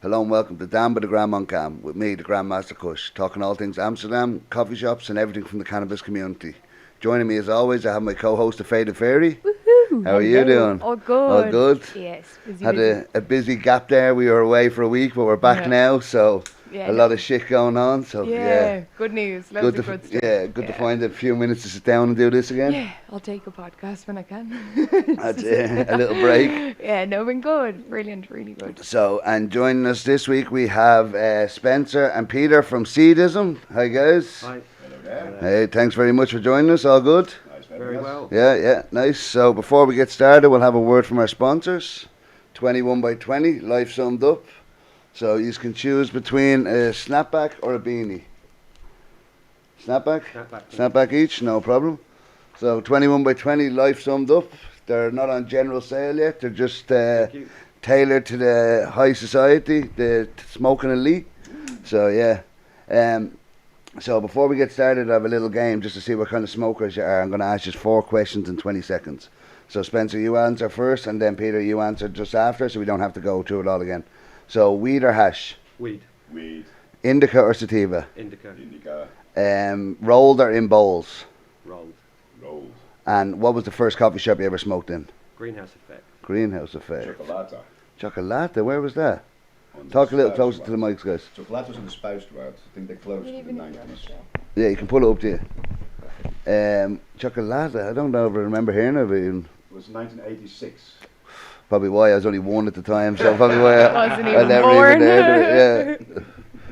Hello and welcome to Down by the Gram on Cam with me, the Grandmaster Kush, talking all things Amsterdam, coffee shops and everything from the cannabis community. Joining me as always, I have my co-host, the Faded Fairy. Woohoo! How are you doing? All good. All good? Yes, busy, Had busy. a busy gap there. We were away for a week, but we're back now, so a lot of shit going on. So yeah, good news. Loads of good stuff. Good to find a few minutes to sit down and do this again. Yeah, I'll take a podcast when I can. That's a little break. Yeah, no, been good. Brilliant, really good. So, and joining us this week we have Spencer and Peter from Seedism. Hi guys. Hi. Hello there. Hey, thanks very much for joining us. All good? Nice, Very well. Yeah, nice. So before we get started, we'll have a word from our sponsors. 21 by 20, life summed up. So you can choose between a snapback or a beanie. Snapback? Snapback each, no problem. So 21 by 20, life summed up. They're not on general sale yet. They're just tailored to the high society, the smoking elite. So yeah. So before we get started, I have a little game just to see what kind of smokers you are. I'm going to ask you 4 questions in 20 seconds. So Spencer, you answer first, and then Peter, you answer just after, so we don't have to go through it all again. So weed or hash? Weed. Weed. Indica or sativa? Indica. Indica. Rolled or in bowls? Rolled. Rolled. And what was the first coffee shop you ever smoked in? Greenhouse effect. Greenhouse Affair. Chocolata. Chocolate, where was that? On the Talk a little Spouse closer Road. to the mics, guys. Chocolata was on the Spouse Road. I think they closed in the 90s. Yeah, you can pull it up to you. Chocolate, I don't know if I remember hearing of it even. It was 1986. Probably why I was only 1 at the time, so probably why Wasn't I even never born. even heard of it. Yeah.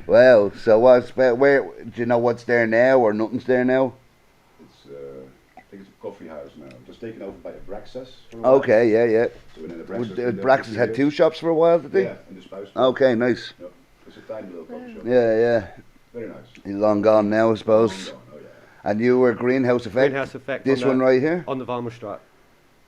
Well, so where do you know what's there now or nothing's there now? It's, I think it's a coffee house now. It was taken over by Abraxas. for a while. Okay, yeah. So within Braxton's had 2 shops for a while, did they? Yeah, in the Spouse Road. Okay, nice. Yep. It's a tiny little coffee shop. Yeah. Very nice. He's long gone now, I suppose. Long gone, oh yeah. And you were Greenhouse Effect? Greenhouse effect. This on one the, right here? On the Valmerstraat.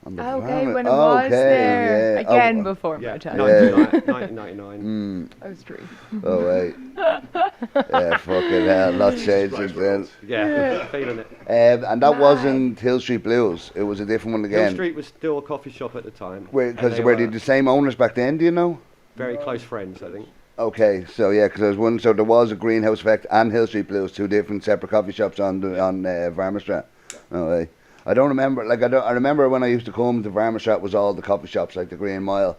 On the Okay, farm. when it was there. yeah. Again, before Yeah. my time. 1999. I was 3. Oh, wait. Yeah, fucking hell. Lots changed since then. Yeah. Feeling it. And that Nice. wasn't Hill Street Blues. It was a different one Hill again. Street was still a coffee shop at the time. Because and were they they the same owners back then, do you know? very close friends, I think. Okay, so yeah, because there was one. So there was a Greenhouse Effect and Hill Street Blues, 2 different separate coffee shops on Varmerstraat. Oh, right. I don't remember. I remember when I used to come to Varmerstraat was all the coffee shops like the Green Mile,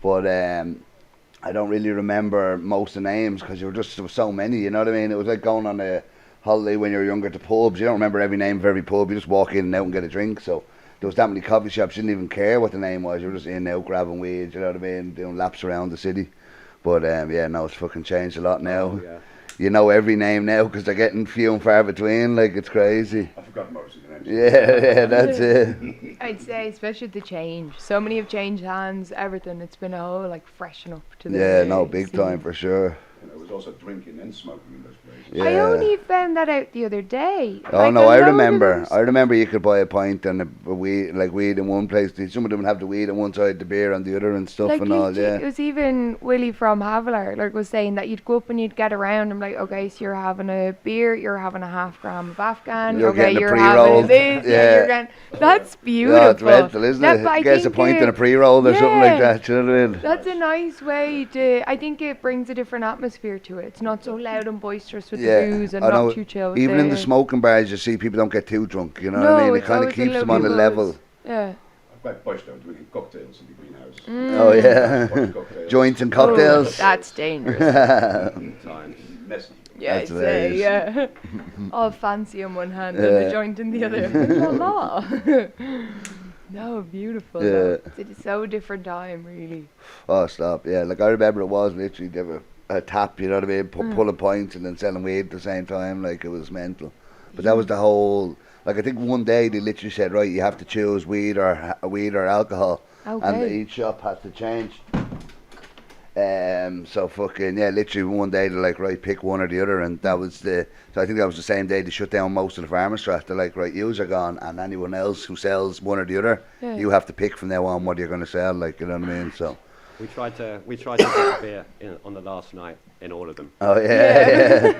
but I don't really remember most of the names because there was so many. You know what I mean? It was like going on a holiday when you were younger to pubs. You don't remember every name of every pub. You just walk in and out and get a drink. So there was that many coffee shops. You didn't even care what the name was. You were just in and out grabbing weed. You know what I mean? Doing laps around the city. But yeah, no, it's fucking changed a lot now. Oh, yeah. You know every name now because they're getting few and far between. Like, it's crazy. I forgot most of the names. Yeah, that's it. I'd say, especially the change. So many have changed hands, everything. It's been a whole, freshen up to the Yeah, no, big scene. time for sure. And there was also drinking and smoking in those places. Yeah. I only found that out the other day. Oh no, I remember you could buy a pint and a weed, weed in one place. Some of them would have the weed on one side, the beer on the other, and stuff and all. It Yeah. was even Willie from Havilar, was saying that you'd go up and you'd get around. I'm like, okay, so you're having a beer, you're having a 1/2 gram of Afghan, You're okay, getting a you're pre-rolled. having this, Yeah. you're getting. That's beautiful. Yeah, it's mental, isn't Yeah, it? but I Gets a think pint and a pre-roll or something like yeah. that. You know what I mean? That's a nice way to. I think it brings a different atmosphere to it. It's not so loud and boisterous with Yeah, the booze and I know. not too chill. with Even in the smoking bars, you see people don't get too drunk. You know what No, I mean? It it's kind of always a keeps them little on a bit level. buzz. Yeah. I'm quite pushed though, drinking cocktails in the greenhouse. Oh yeah, Cocktails. joints and Oh, cocktails. that's dangerous. Times. Messy. Yeah, That's I'd say, hilarious. yeah. All fancy on one hand and Yeah. a joint in the other. La la. No, beautiful. Yeah. though. It's so different time, really. Oh, stop. Yeah, I remember it was literally they were a tap, you know what I mean? Pulling points and then selling weed at the same time. Like, it was mental. But that was the whole. I think one day they literally said, right, you have to choose weed or alcohol. And Okay. each shop had to change. So fucking, yeah, literally one day they're like, right, pick one or the other. And that was so I think that was the same day they shut down most of the Varmerstraat. They're like, right, yous are gone. And anyone else who sells one or the other, Yeah. you have to pick from now on what you're going to sell. Like, you know what I mean? So. We tried to get beer on the last night in all of them. Oh yeah.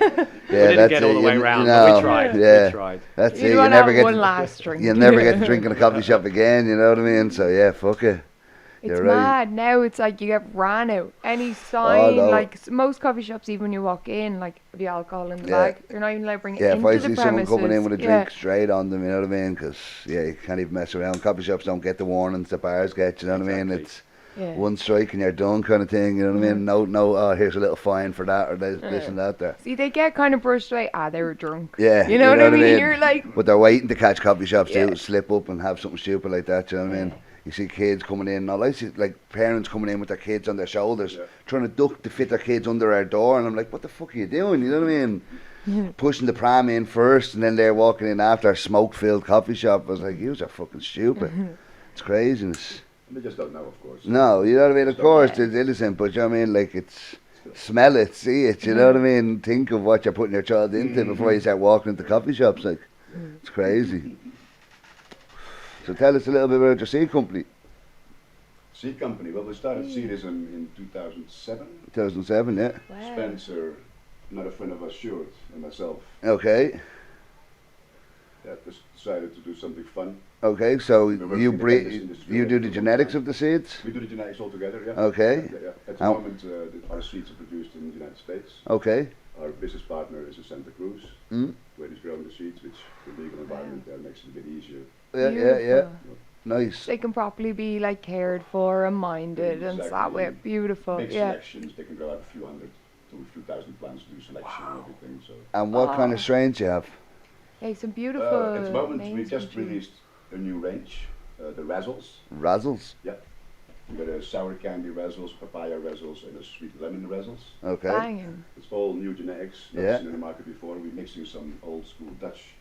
We didn't get all the way round, but we tried. Yeah, We tried. that's You it. want to never have get one to, last drink. you'll never get to drink in a coffee shop again. You know what I mean? So yeah, fuck it. It's You're right. mad. Now it's like you get ran out. Any sign, no. like most coffee shops, even when you walk in, like the alcohol in the Yeah. bag, you're not even allowed to bring it Yeah, if into I the see premises. someone coming in with a drink Yeah. straight on them, you know what I mean? Because, yeah, you can't even mess around. Coffee shops don't get the warnings that bars get, you know what I mean? Exactly. It's Yeah. one strike and you're done kind of thing, you know what I mean? No, oh, here's a little fine for that or this and that there. See, they get kind of brushed away. They were drunk. Yeah, You know what I mean? You're like, But they're waiting to catch coffee shops Yeah. to slip up and have something stupid like that, you know what I mean? You see kids coming in, and all I see like parents coming in with their kids on their shoulders, trying to duck to fit their kids under our door, and I'm like, what the fuck are you doing? You know what I mean? Pushing the pram in first, and then they're walking in after a smoke-filled coffee shop. I was like, you are fucking stupid. It's craziness. They just don't know, of course. No, you know what I mean? Of course, it's innocent, but you know what I mean? Like, it's smell it, see it, you know what I mean? Think of what you're putting your child into before you start walking into coffee shops. Like, it's crazy. So tell us a little bit about your seed company. Seed company. Well, we started Seedism in 2007. 2007, yeah. wow. Spencer, another friend of ours, Stuart, and myself, Okay, just decided to do something fun. okay. So We're working you in the cannabis industry you for do a the long genetics time. of the seeds. We do the genetics all together, yeah. Okay. Yeah. At the How- moment, our seeds are produced in the United States. Okay. Our business partner is in Santa Cruz, Mm. where he's growing the seeds, which the legal environment there makes it a bit easier. Yeah. Beautiful. Nice. They can properly be like cared for and minded and that way. Exactly. Beautiful. Big Yeah. selections, they can grow out a few hundred to a few thousand plants to do selection and everything. So And what kind of strains you have? Hey, some beautiful. at the moment, we names just and tunes. released a new range, the Razzles. Razzles. We got a sour candy Razzles, papaya Razzles, and a sweet lemon Razzles. Okay. Banging. It's all new genetics, not Yeah. seen in the market before. We're mixing some old school Dutch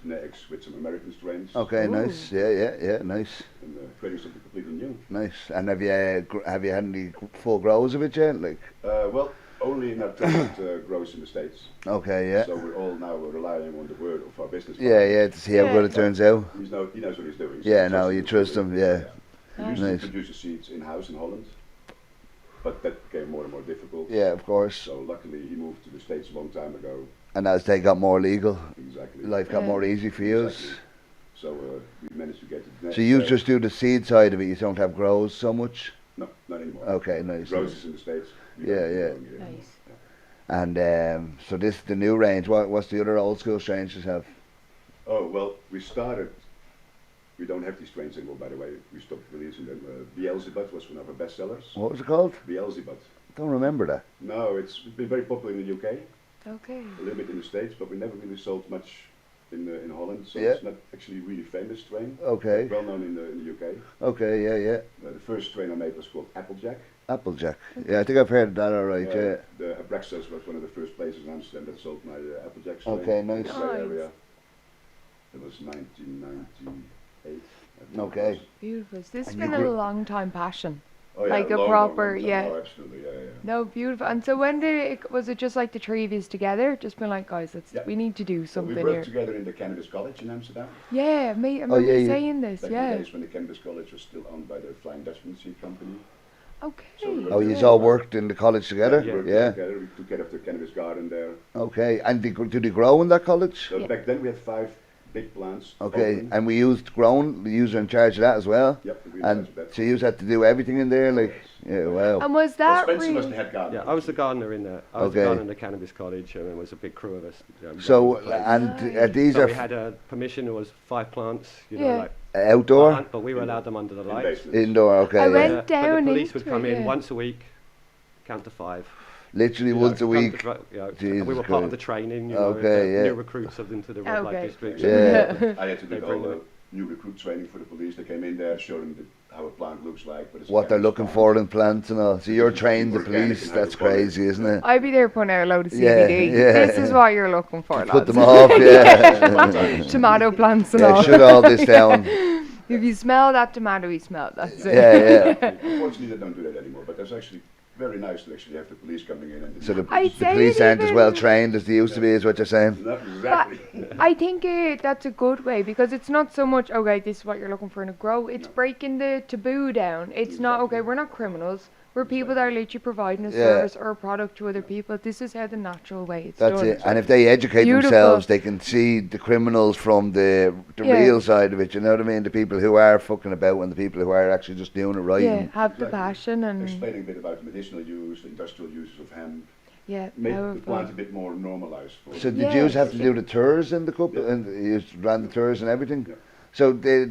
genetics with some American strains. Okay. Ooh. Nice. Yeah. Nice. And creating something completely new. Nice. And have you had any full grows of it yet? Like. Well, only in our trusted grows in the States. Okay. Yeah. So we're all now relying on the word of our business Yeah. partner. Yeah. To see how good it turns out. He knows what he's doing. so Yeah. we No, you trust him. Yeah. We Nice. used to Nice. produce the seeds in-house in Holland, but that became more and more difficult. Yeah. Of course. So luckily he moved to the States a long time ago. And as they got more legal, Exactly. life got Yeah. more easy for you. Exactly. So we managed to get it. So you just do the seed side of it. You don't have grows so much. No, not anymore. Okay. Nice. Roses in the States. we Yeah, don't do yeah. growing here. Nice. And so this the new range. What's the other old school strains you have? Oh, well, we started. We don't have these strains anymore, by the way. We stopped releasing them. Beelzebub was one of our bestsellers. What was it called? Beelzebub. Don't remember that. No, it's been very popular in the UK, Okay. a little bit in the States, but we never really sold much in Holland. So Yeah. it's not actually a really famous strain. Okay. Well known in the UK. Okay. Yeah. The first strain I made was called Applejack. Applejack. Yeah, I think I've heard that. All right. Yeah. The Abraxas was one of the first places in Amsterdam that sold my Applejack strain. Okay, in the nice. Bay Nice. Area. It was 1998. I think it Okay. was. Beautiful. So this has And you been a grew- long time passion. Oh, yeah, Like a long, proper- long time. yeah. Oh, absolutely, yeah. No, beautiful. And so when did it, was it just like the three of yous together? Just been like, guys, Yeah. we need to do So we something worked here. together in the Cannabis College in Amsterdam. Yeah, mate, I Oh, remember yeah, you you- saying this. Back in Yeah. the days when the Cannabis College was still owned by the Flying Dutchman Seed Company. Okay. So we Oh, Yeah. you all worked in the college together? We worked Yeah. together. We took care of the cannabis garden there. Okay. And do they grow in that college? So Yeah. back then we had 5 big plants. Okay. open. And we used grown. The user in charge of that as well. Yep, we And managed that. so you had to do everything in there, like. Yeah. Wow. And was Well, that Spencer was the really? head gardener. Yeah, I was the gardener in there. I was the Okay. gardener in the cannabis college, and there was a big crew of us. So running the place. and these So are we had a permission. There was 5 plants. You know, Yeah. like outdoor, but we were allowed them under the In lights. basements. indoor. Okay. I Yeah. went But down the police would into come it, in yeah. once a week, count to 5. Literally You know, once a come week. to you know, Jesus we were part of Christ. the training. You know, Okay, yeah. new recruits of into the red light Okay. district. Yeah. I had to They do bring all them the new recruit training for the police. They came in there, showed them how a plant looks like. But it's a What they're cannabis looking plant. for in plants and all. So you're trained the Organic police. and That's hydroponic. crazy, isn't it? I'd be there putting out a load of Yeah, CBD. yeah. This is what you're looking for, lads. Put them off. Yeah. Tomato plants and Yeah. all. Shut all this down. If you smell that tomato, you smell it. That's it. Yeah. Yeah. Unfortunately, they don't do that anymore. But that's actually very nice to actually have the police coming in and. So the I'd say police it aren't as even- well trained as they used to be, is what you're saying? Not exactly. I think that's a good way because it's not so much, okay, this is what you're looking for in a grow. It's No. breaking the taboo down. It's not, Exactly. okay, we're not criminals. We're people that are literally providing a Yeah. service or a product to other people. This is how the natural way it's That's done. it. And if they educate Beautiful. themselves, they can see the criminals from the Yeah. real side of it. You know what I mean? The people who are fucking about and the people who are actually just doing it right. Yeah, And have the Exactly. passion and Explaining a bit about medicinal use, industrial uses of hemp, yeah, make the powerful. plant a bit more normalized. For so did Yeah. you have to do the tours in the cup Yeah. and you ran the tours and everything? Yeah. So the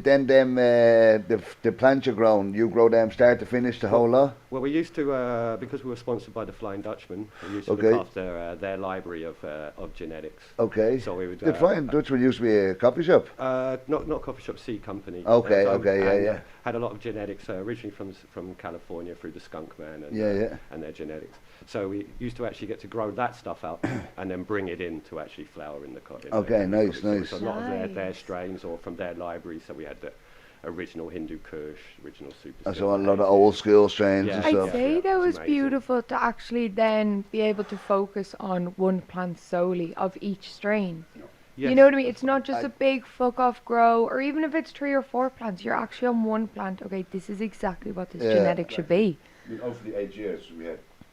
plants you grown, you grow them start to finish the whole lot? Well, we used to, because we were sponsored by the Flying Dutchman, we used to Okay. look after their library of genetics. Okay. So we would. The Flying Dutchman used to be a coffee shop. Not coffee shop, seed company. Okay, So, okay, yeah, and, yeah. Had a lot of genetics originally from California through the skunk man and Yeah, yeah. and their genetics. So we used to actually get to grow that stuff out and then bring it in to actually flower in the cotton. Okay, nice, So nice. a lot of their Nice. strains or from their library. So we had the original Hindu Kush, original Super. So a lot of old school strains Yeah. and I'd stuff. say Yeah, that it's was amazing. beautiful to actually then be able to focus on one plant solely of each strain. Yes. You know what I mean? It's not just I- a big fuck off grow, or even if it's 3 or 4 plants, you're actually on one plant. Okay, this is exactly what this Yeah. genetic should be. I mean, over the 8 years,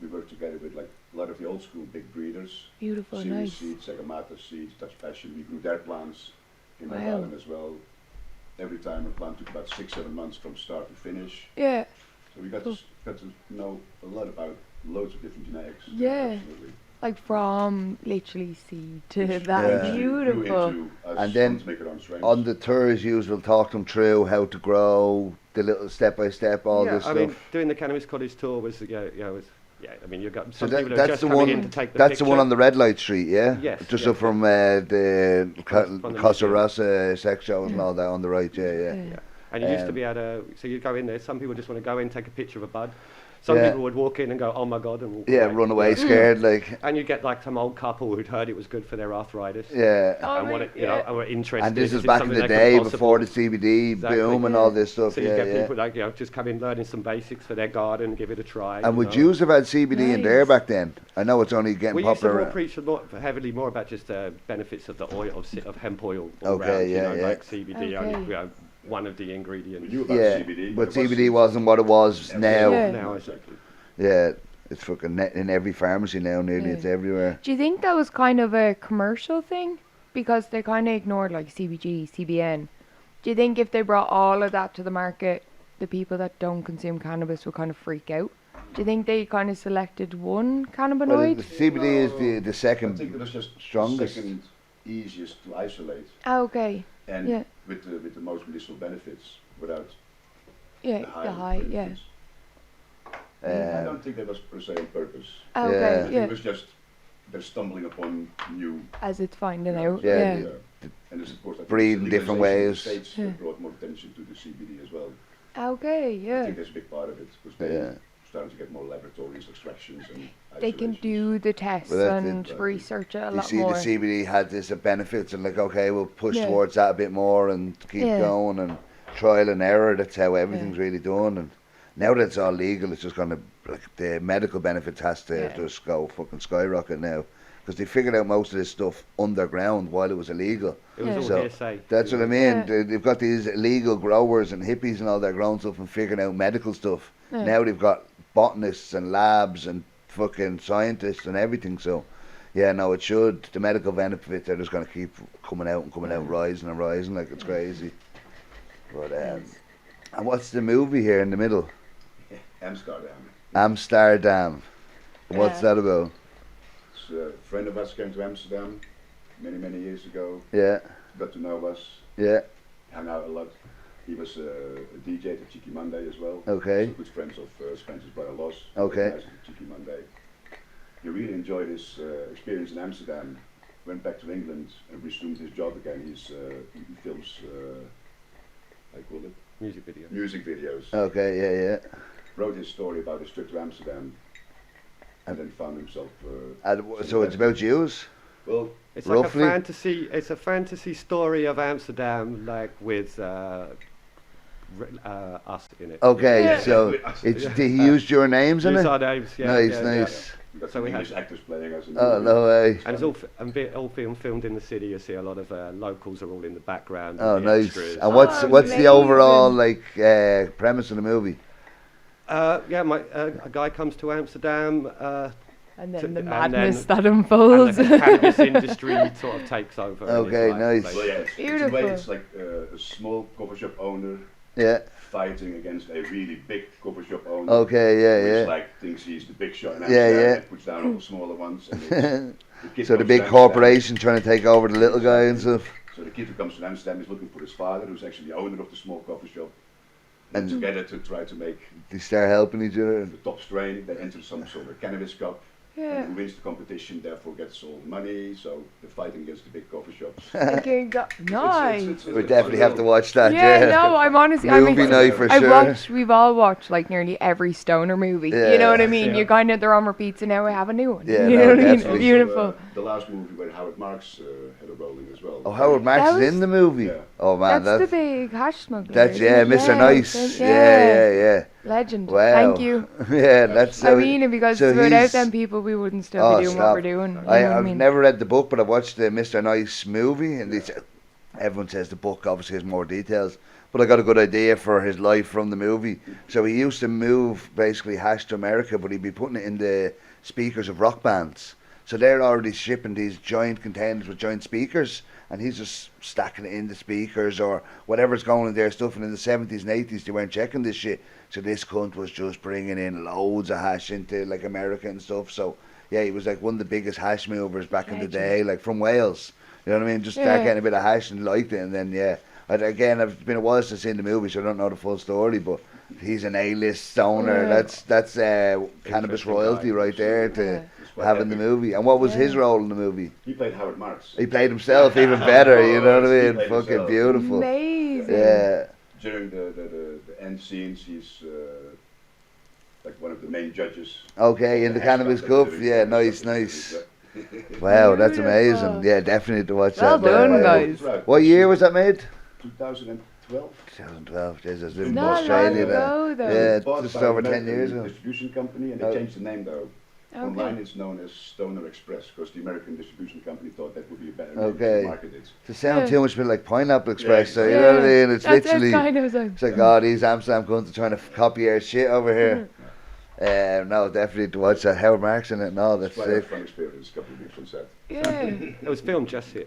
we worked together with like a lot of the old school big breeders. Beautiful, Series nice. seeds, Sagamata seeds, Dutch Passion. We grew their plants in Wow. Rhode Island as well. Every time a plant took about 6-7 months from start to finish. Yeah, So we got, Cool. got to know a lot about loads of different genetics. Yeah. Absolutely. like from literally seed to Which that. Yeah. eventually grew Beautiful. into us And then wanting to make our own strains. On the tours, you will talk them through how to grow, the little step by step, all Yeah, this I stuff. mean, doing the Cannabis College tour was, I mean, you've got So some people who are that's just the coming one. in to take the That's the one picture. on the red light street, yeah. Yes, Just yeah. up from the From the Costa museum. Rosa sex shows and all that on the right, yeah, yeah. Yeah. And you used to Um, be able to, so you go in there, some people just want to go in, take a picture of a bud. Some Yeah. people would walk in and go, oh my God, and walk Yeah, away. run away scared, like, And you get like some old couple who'd heard it was good for their arthritis. yeah. Oh, And my- wanted, yeah. and were interested. And this is it back in something the they could day possibly- before the CBD Exactly. boom and Yeah. all this stuff, So you yeah, get yeah. people like, just come in learning some basics for their garden, give it a try. And would know. you have had CBD in there Nice. back then? I know it's only getting We used to popular. more preach a lot heavily more about just benefits of the oil of hemp oil all Okay, round, yeah, yeah. like CBD, only, Okay. one of the We ingredients. knew about Yeah, CBD, but it wasn't- CBD wasn't what it was Yeah. now. Yeah. Now No, it's exactly. Yeah, it's fucking in every pharmacy now, nearly. Yeah. It's everywhere. Do you think that was kind of a commercial thing? Because they kind of ignored like CBG, CBN. Do you think if they brought all of that to the market, the people that don't consume cannabis would kind of freak out? Do you think they kind of selected one Well, cannabinoid? the CBD is the I think second it was just strongest. second easiest to isolate, Ah, okay. and Yeah. with the most medicinal benefits without Yeah, the the high, yeah. benefits. I Um, don't think that was per se on purpose. Ah, Yeah. okay, I think yeah. it was just they're stumbling upon new. As it's finding Yeah. out. Yeah, Yeah. the- And this, of course, I think breed the in different legalization in ways. the States Yeah. brought more attention to the CBD as well. Okay, I yeah. think that's a big part of it because they Yeah. starting to get more laboratories, extractions, and They can isolations. do the tests Well, that's and it. research it a you lot see more. the CBD had this benefits and like, okay, we'll push Yeah. towards that a bit more and keep Yeah. going and trial and error. That's how everything's really done. And now that it's all legal, it's just gonna like the medical benefits has to Yeah. just go fucking skyrocket now because they figured out most of this stuff underground while it was illegal. It was Yeah. all So, hearsay. That's what I mean. Yeah. They've got these illegal growers and hippies and all that growing stuff and figuring out medical stuff. Yeah. Now they've got botanists and labs and fucking scientists and everything. So, yeah, no, it should. The medical benefits are just going to keep coming out and coming out, rising and rising like it's crazy. But and what's the movie here in the middle? Amsterdam. Amsterdam. What's Yeah. that about? It's a friend of us came to Amsterdam many years ago. Yeah, Got to know us, yeah, hung out a lot. He was a DJ at Cheeky Monday as well. okay. So good friends of Spencer's brother Los. Okay. Organized the Cheeky Monday. He really enjoyed his experience in Amsterdam. Went back to England and resumed his job again. He films, I call it, Music video. music videos. Okay, yeah, yeah. Wrote his story about his trip to Amsterdam, and then found himself. So it's about Jews? Well, It's Roughly? like a fantasy. It's a fantasy story of Amsterdam, like with us in it. Okay, Yeah. so it's he used your names in Use it? our names. Yeah, Nice, yeah, nice. we got So some we English had- actors playing us. In Oh, the no way. And it's all filmed in the city. You see a lot of locals are all in the background. Oh, and the nice. extras. And what's Oh, the amazing. overall like premise of the movie? A guy comes to Amsterdam, And then To- the and madness then- that and unfolds. the cannabis industry sort of takes over. in his Okay, life. nice. Well, yeah, it's in a way Beautiful. it's like a small coffee shop owner Yeah. fighting against a really big coffee shop owner. Okay, yeah, Which like thinks he's the big shot in Yeah, Amsterdam yeah. and puts down all the smaller ones. And yeah. kid So the comes big to Amsterdam. corporation trying to take over the little guy and stuff. So the kid who comes to Amsterdam is looking for his father, who's actually the owner of the small coffee shop. And- And together to try to make They start helping each other. the top strain. They enter some sort of cannabis cup. Yeah. And who wins the competition therefore gets all the money. So they're fighting against the big coffee shops. Okay, nice. We definitely have to watch that. Yeah, Yeah. no, I'm honestly, Movie night for sure. we've all watched like nearly every stoner movie. You know what I mean? Yeah. You kind of, they're on repeat, so now we have a new one. Yeah, you no, know what I mean? definitely. Beautiful. The last movie where Howard Marks had a role in as well. Oh, Howard Marks That is in was- the movie. Yeah. Oh man, That's that's the big hash smuggler. that's isn't yeah, it? Mr. Nice. Yeah. Yeah. Legend. Wow. Thank you. Yeah, that's. I mean, because so without he's- them people, we wouldn't still Oh, be doing stop. what we're doing. You know what I I've mean? never read the book, but I watched the Mr. Nice movie, and everyone says the book obviously has more details. But I got a good idea for his life from the movie. So he used to move basically hash to America, but he'd be putting it in the speakers of rock bands. So they're already shipping these giant containers with giant speakers, and he's just stacking it in the speakers or whatever's going in their stuff. And in the 70s and 80s, they weren't checking this shit. So this cunt was just bringing in loads of hash into like America and stuff. So yeah, he was like one of the biggest hash movers back in the day, like from Wales. You know what I mean? Just start Yeah. getting a bit of hash and liked it, and then yeah. Again, I've been a while since I've seen the movie, so I don't know the full story. But he's an A-list stoner. Yeah. That's cannabis Interesting royalty guy. right there to Yeah. It's quite have in the epic. movie. And what was his Yeah. role in the movie? He played Howard Marks. He played himself even better. You know what I He mean? played Fucking himself. beautiful. Amazing. Yeah. During the end scenes, he's like one of the main judges. Okay, in the cannabis cup. Yeah, nice, nice. Wow, that's amazing. Beautiful. Yeah, definitely to watch Well that. done, guys. What year was that made? 2012. 2012. Jesus, living in Not long Australia then. ago, though. Yeah, Bought just by an over 10 American years ago. distribution company, and they Oh. changed the name though. Online Okay. it's known as Stoner Express because the American distribution company thought that would be a better Okay. name to market it. To sound Yeah. too much bit like Pineapple Express, so you Yeah. know what I mean? It's That's literally, kind of it's like, oh, these Amsterdam cunts are trying to copy our shit over here. No, definitely to watch that. Howard Marks in it, no, that's It's quite a sick. fun experience, a couple of weeks on set. Yeah. It was filmed just here.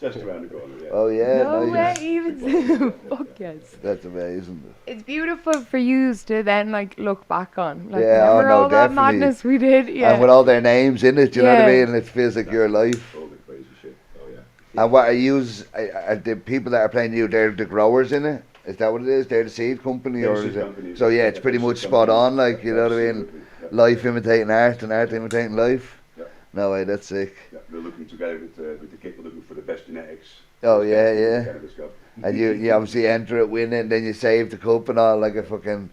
Just around the corner, yeah. Oh yeah, No nice. way, even fuck yes. That's amazing. It's beautiful for you to then like look back on. Like, Yeah, oh, remember no, all that definitely. madness we did? Yeah. And with all their names in it, you know what I Yeah. mean? It feels like your life. All the crazy shit. Oh yeah. And what are the people that are playing you? They're the growers in it. Is that what it is? They're the seed company, They're or the is seed it? company, So yeah, yeah, it's pretty they're the much seed spot company. on. Like you know what I mean? Absolutely, yeah. Life imitating art and art imitating life. Yeah. No way, that's sick. Yeah, we're looking together with the kid. We're looking for the best genetics. Oh, Best yeah, genetics in the yeah. Cannabis Cup. And you obviously enter it, win it, and then you save the cup and all, like a fucking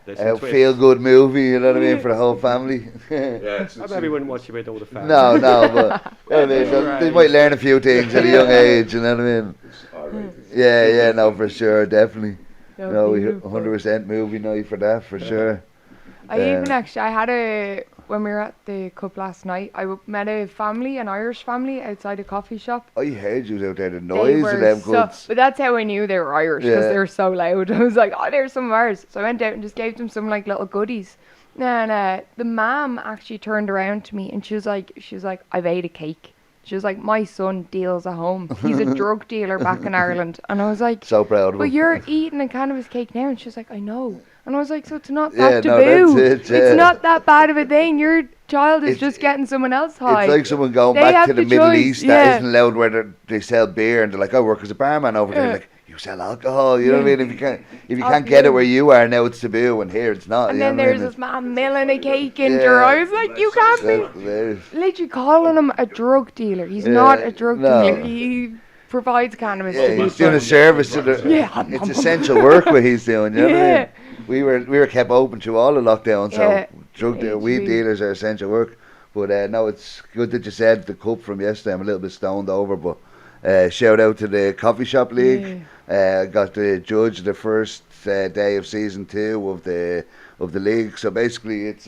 There's some twists. feel good movie. You know what I mean, for the whole family. Yeah, I maybe wouldn't watch it with all the family. No, but you know what I mean, they might learn a few things at a young age. You know what I mean? It's R-rated. Yeah, no, for sure, definitely. No, No, beautiful. 100% movie night for that, for sure. I even actually, when we were at the cup last night, met a family, an Irish family, outside a coffee shop. I heard you was out there, the They noise were of them so, cunts. but that's how I knew they were Irish, because Yeah. they were so loud. I was like, oh, there's some of ours. So I went out and just gave them some like little goodies. And the mom actually turned around to me and she was like, I've ate a cake. She was like, my son deals at home. He's a drug dealer back in Ireland. And I was like, So proud of but him. you're eating a cannabis cake now. And she was like, I know. And I was like, so it's not Yeah, that no, taboo. that's it, yeah. It's not that bad of a thing. Your child is It's- just getting someone else high. It's like someone going They back have to the the Middle choice, East that yeah. isn't allowed where they sell beer and they're like, I work as a barman over there. Yeah. Like, you sell alcohol, you know what I Yeah. mean? If you can't get it where you are, now it's taboo, and here it's not. and you then know what I there's mean? this man milling a cake into Yeah. her. I was like, you can't That's be hilarious. literally calling him a drug dealer. He's Yeah, not a drug no. dealer. He provides cannabis Yeah, to he's people. doing a service to the. Yeah. It's essential work what he's doing. You know what I Yeah. mean? We were kept open through all the lockdown, so Yeah. weed HB. dealers are essential work. But no, it's good that you said the cup from yesterday. I'm a little bit stoned over, but shout out to the coffee shop league. Got the judge the first day of season 2 of the league. So basically, it's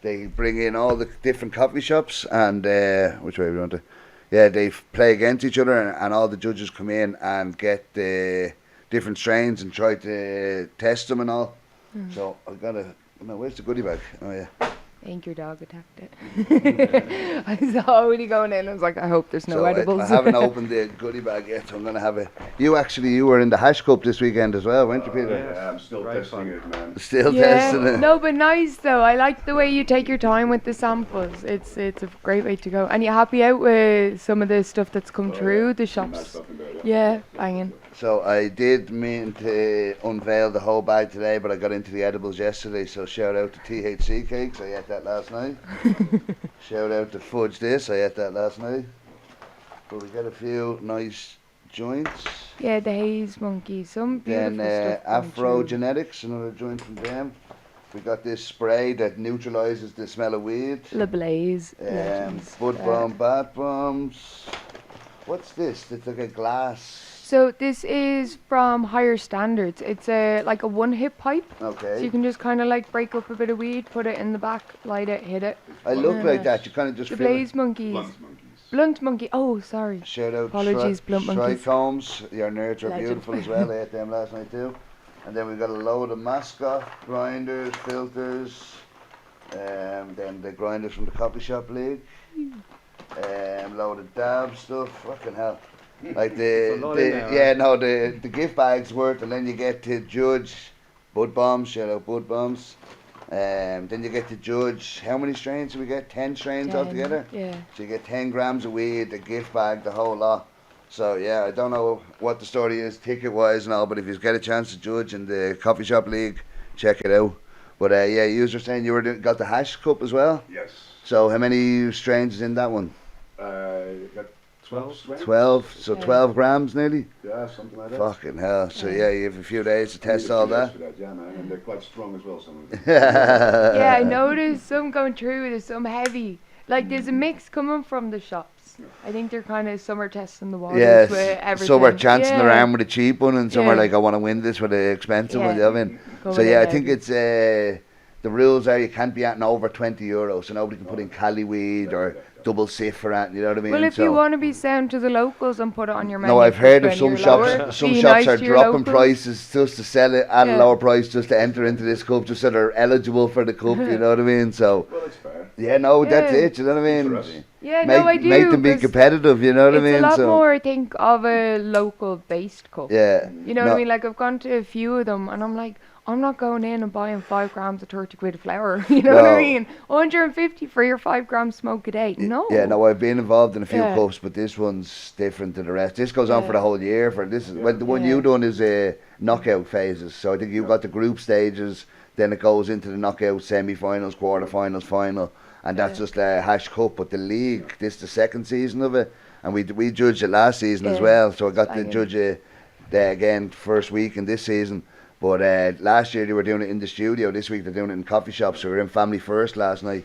they bring in all the different coffee shops and which way we want to. Yeah, they play against each other, and all the judges come in and get the different strains and try to test them and all. So I gotta. No, where's the goodie bag? Oh yeah. I think your dog attacked it. I saw when he going in. I was like, I hope there's no So edibles. I haven't opened the goodie bag yet, so I'm gonna have it. You were in the hash cup this weekend as well, weren't you, Peter? Yeah, I'm still Great testing fun. it, man. Still Yeah, testing it. no, but nice though. I like the way you take your time with the samples. It's a great way to go. And you happy out with some of the stuff that's come through the Some nice shops? stuff in there, Yeah, banging. So I did mean to unveil the whole bag today, but I got into the edibles yesterday. So shout out to THC cakes. I ate that last night. Shout out to Fudge This. I ate that last night. But we got a few nice joints. Yeah, the haze monkey. Some beautiful Then stuff. coming Afro through. Genetics, another joint from them. We got this spray that neutralizes the smell of weed. Le Blaze. legends. Bud bomb, bath bombs. What's this? It's like a glass. So this is from Higher Standards. It's like a one-hit pipe. So Okay. you can just kind of like break up a bit of weed, put it in the back, light it, hit it. I look like that. You kind of just The feel it. Blaze monkeys. Blunt monkeys. Blunt monkey. Oh, sorry. Shout out Apologies, blunt monkeys. Trichomes. Your nerds are Legend. beautiful as well. I ate them last night too. And then we got a load of mascot grinders, filters. Then the grinders from the coffee shop league. Load of dab stuff. Fucking hell. Like It's a lot in there, the gift bags worth, and then you get to judge bud bombs. Shout out bud bombs. Then you get to judge how many strains do we get? 10 strains 10, altogether. Yeah. So you get 10 grams of weed, a gift bag, the whole lot. So yeah, I don't know what the story is ticket wise and all, but if you get a chance to judge in the coffee shop league, check it out. But yeah, you were saying you got the hash cup as well. Yes. So how many strains is in that one? Got 12 strands? 12. So Yeah. 12 grams nearly. Yeah, something like that. Fucking hell. So Yeah. yeah, you have a few days to I need test a few all days that. for yeah, man, and they're quite strong as well, some of them. Yeah, I noticed some going through. There's some heavy. Like there's a mix coming from the shops. I think they're kind of some are testing the waters Yes. with everything. Some are chancing their Yeah. arm with a cheap one, and some are Yeah. like, I want to win this with the expensive one. You know what I mean? Go So with yeah, it I think heavy. it's the rules are you can't be at over €20, so nobody can put in Cali weed or double sif or that. You know what I mean? Well, if so, you want to be sound to the locals and put it on your menu. no, I've for heard of 20 some or shops. lower, Some be shops nice are to your dropping locals. prices just to sell it at a Yeah. lower price, just to enter into this cup, just so they're eligible for the cup. You know what I mean? So Well, it's fair. yeah, no, that's Yeah. it. You know what I For mean? us. Yeah, Make, no, I do. make them be 'cause competitive. You know what I mean? It's a lot so more, I think, of a local-based cup. yeah. You know what No. I mean? Like I've gone to a few of them, and I'm like, I'm not going in and buying 5 grams of 30 quid of flour. You know what No. I mean? 150 for your 5 grams smoke a day. No. Yeah, no, I've been involved in a few Yeah. cups, but this one's different to the rest. This goes on for the Yeah. whole year. For this is Yeah. well, the one Yeah. you done is knockout phases. So I think you've got the group stages, then it goes into the knockout semi-finals, quarter-finals, final, and that's Yeah. just a hash cup. But the league, this is the second season of it, and we judged it last season as Yeah. well. So I got to Banging. judge it again first week in this season. But last year they were doing it in the studio. This week they're doing it in coffee shops. So we were in Family First last night.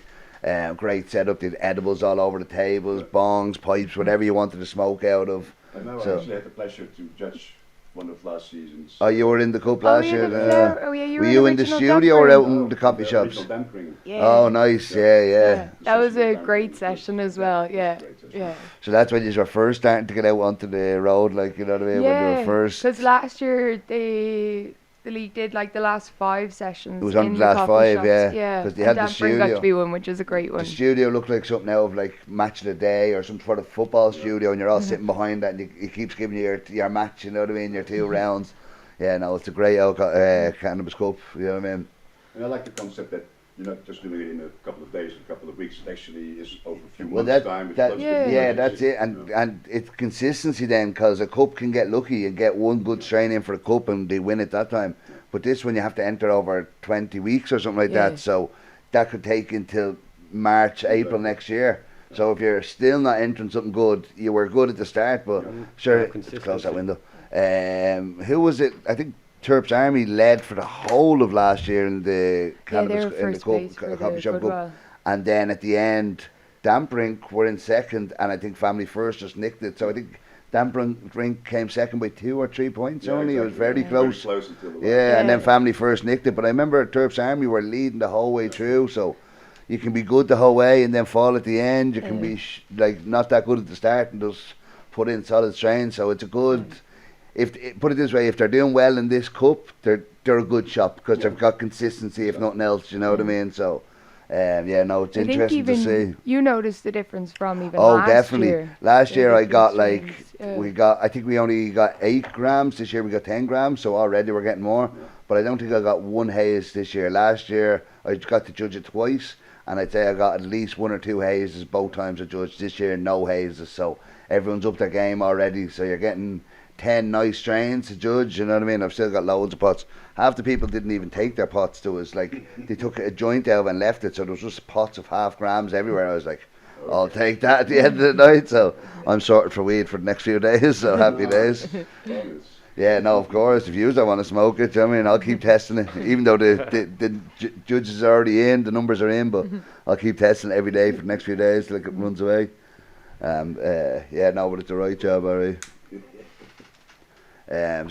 Great setup. They had edibles all over the tables, bongs, pipes, whatever you wanted to smoke out of. I know So- I actually had the pleasure to judge one of last season's. Oh, you were in the cup Oh, last yeah, year. the flower. Oh, yeah, you were were you the in the original studio or duck out in the coffee shops? Original dampering. Yeah. Oh, nice. Yeah, yeah. That was a Essentially great dampering. session as well. Yeah. Great session. Yeah. So that's when you were first starting to get out onto the road, like, you know what I mean? When you were first. Because last year the league did like the last 5 sessions. It was on in the last coffee 5, shops. yeah, Yeah. 'cause they And had the Dampering got studio. to be one, which is a great one. The studio looked like something out of like Match of the Day or some sort of football studio, and you're all sitting behind that, and it keeps giving you your match, you know what I mean? Your 2 rounds. Yeah, no, it's a great cannabis cup, you know what I mean? And I like the concept that you're not just doing it in a couple of days, a couple of weeks. It actually is over a few Well, months' time. It's that close to Yeah. the yeah, budget, that's it, and you know. and it's consistency then, because a cup can get lucky and get one good strain in for a cup and they win it that time. But this one you have to enter over 20 weeks or something like Yeah. that, so that could take until March, April next year. So if you're still not entering something good, you were good at the start, but sure, Yeah, let's close that consistency. window. Who was it? I think Terps Army led for the whole of last year in the Yeah, cannabis they were in the first place for coffee the shop good cup. while. And then at the end, Damprink were in second, and I think Family First just nicked it. So I think Damprink came second by 2 or 3 points Yeah, only. It was exactly. very close. Very close until the last. Yeah, and then Yeah. Family First nicked it. But I remember Terps Army were leading the whole way through. So you can be good the whole way and then fall at the end. You can be like not that good at the start and just put in solid strain. So it's a good. put it this way, if they're doing well in this cup, they're a good shop because they've got consistency, if nothing else. You know what I mean? So, yeah, no, it's I think interesting to even see. you noticed the difference from even Oh, last definitely. year. Last The year I different got like strains, I think we only got 8 grams. This year we got 10 grams. So already we're getting more. But I don't think I got one haze this year. Last year I got to judge it twice, and I'd say I got at least 1 or 2 hazes both times I judged. This year no hazes. So everyone's up their game already. So you're getting 10 nice strains to judge. You know what I mean? I've still got loads of pots. Half the people didn't even take their pots to us. Like they took a joint out and left it. So there was just pots of half grams everywhere. I was like, I'll take that at the end of the night. So I'm sorted for weed for the next few days. So happy days. Yeah, no, of course. If you don't want to smoke it, I mean, I'll keep testing it. Even though the judges are already in, the numbers are in, but I'll keep testing it every day for the next few days till it runs away. Yeah, no, but it's the right job, alright.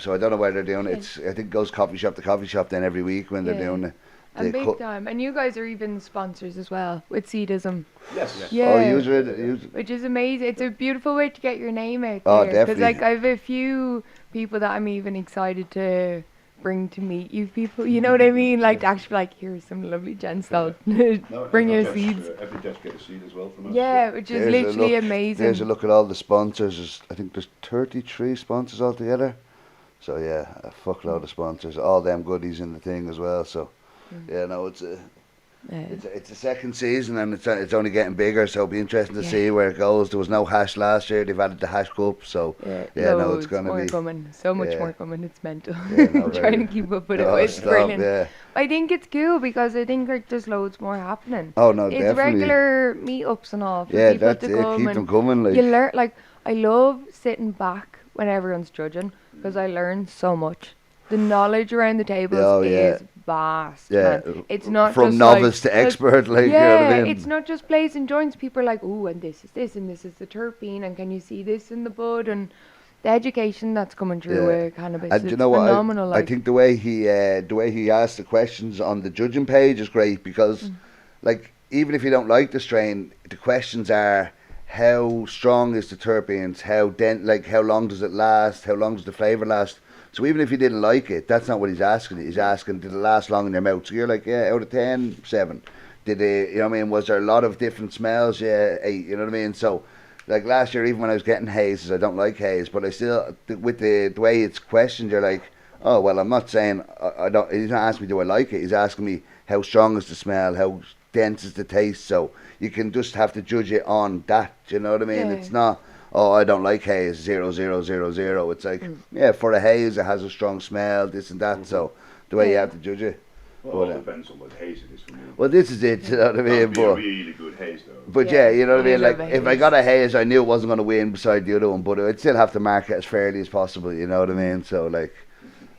So I don't know where they're doing it. I think it goes coffee shop to coffee shop then every week when they're doing it. And big time. And you guys are even sponsors as well with Seedism. Yes. Yeah. Oh, user it. Which is amazing. It's a beautiful way to get your name out Oh, there. Because definitely. like I have a few people that I'm even excited to bring to meet you people. You know what I mean? Like to actually be like, here's some lovely gents that'll bring your seeds. Every judge get a seed as well from us. Yeah, which is literally amazing. There's a look at all the sponsors. I think there's 33 sponsors altogether. So yeah, a fuckload of sponsors. All them goodies in the thing as well. So yeah, no, it's a second season and it's only getting bigger. So it'll be interesting to see where it goes. There was no hash last year. They've added the hash cup. So yeah, no, it's gonna more be coming. So much more coming. It's mental. Yeah, no, Trying to keep up with it. It's brilliant. Yeah. I think it's cool because I think like there's loads more happening. Oh no, it's definitely. regular meetups and all. For Yeah, people that's to it. come Keep and them coming. Like you learn. Like I love sitting back when everyone's judging because I learn so much. The knowledge around the tables is vast. Yeah, man. It's not from just novice to expert. Like you know what I mean? it's not just blazing joints. People are like, oh, and this is this, and this is the terpene, and can you see this in the bud? And the education that's coming through with cannabis and is you know what? phenomenal. I think the way he asked the questions on the judging page is great because, like, even if you don't like the strain, the questions are how strong is the terpenes, how long does it last, how long does the flavour last. So even if you didn't like it, that's not what he's asking. He's asking, did it last long in your mouth? So you're like, yeah, out of 10, 7. Did it, you know what I mean? Was there a lot of different smells? Yeah, 8, you know what I mean? So, like last year, even when I was getting hazes, I don't like haze, but I still, with the way it's questioned, you're like, oh, well, I'm not saying, I don't, he's not asking me, do I like it? He's asking me, how strong is the smell? How dense is the taste? So you can just have to judge it on that, you know what I mean? Yeah. It's not, oh, I don't like haze, 0, 0, 0, 0. It's like, yeah, for a haze, it has a strong smell, this and that. So the way you have to judge it. Well, it all depends on what haze it is for me. Well, this is it, you know what I mean? It would be a But, really good haze, though. but yeah, you know what I mean? love Like, a if I haze. got a haze, I knew it wasn't going to win beside the other one, but I'd still have to mark it as fairly as possible, you know what I mean? So, like,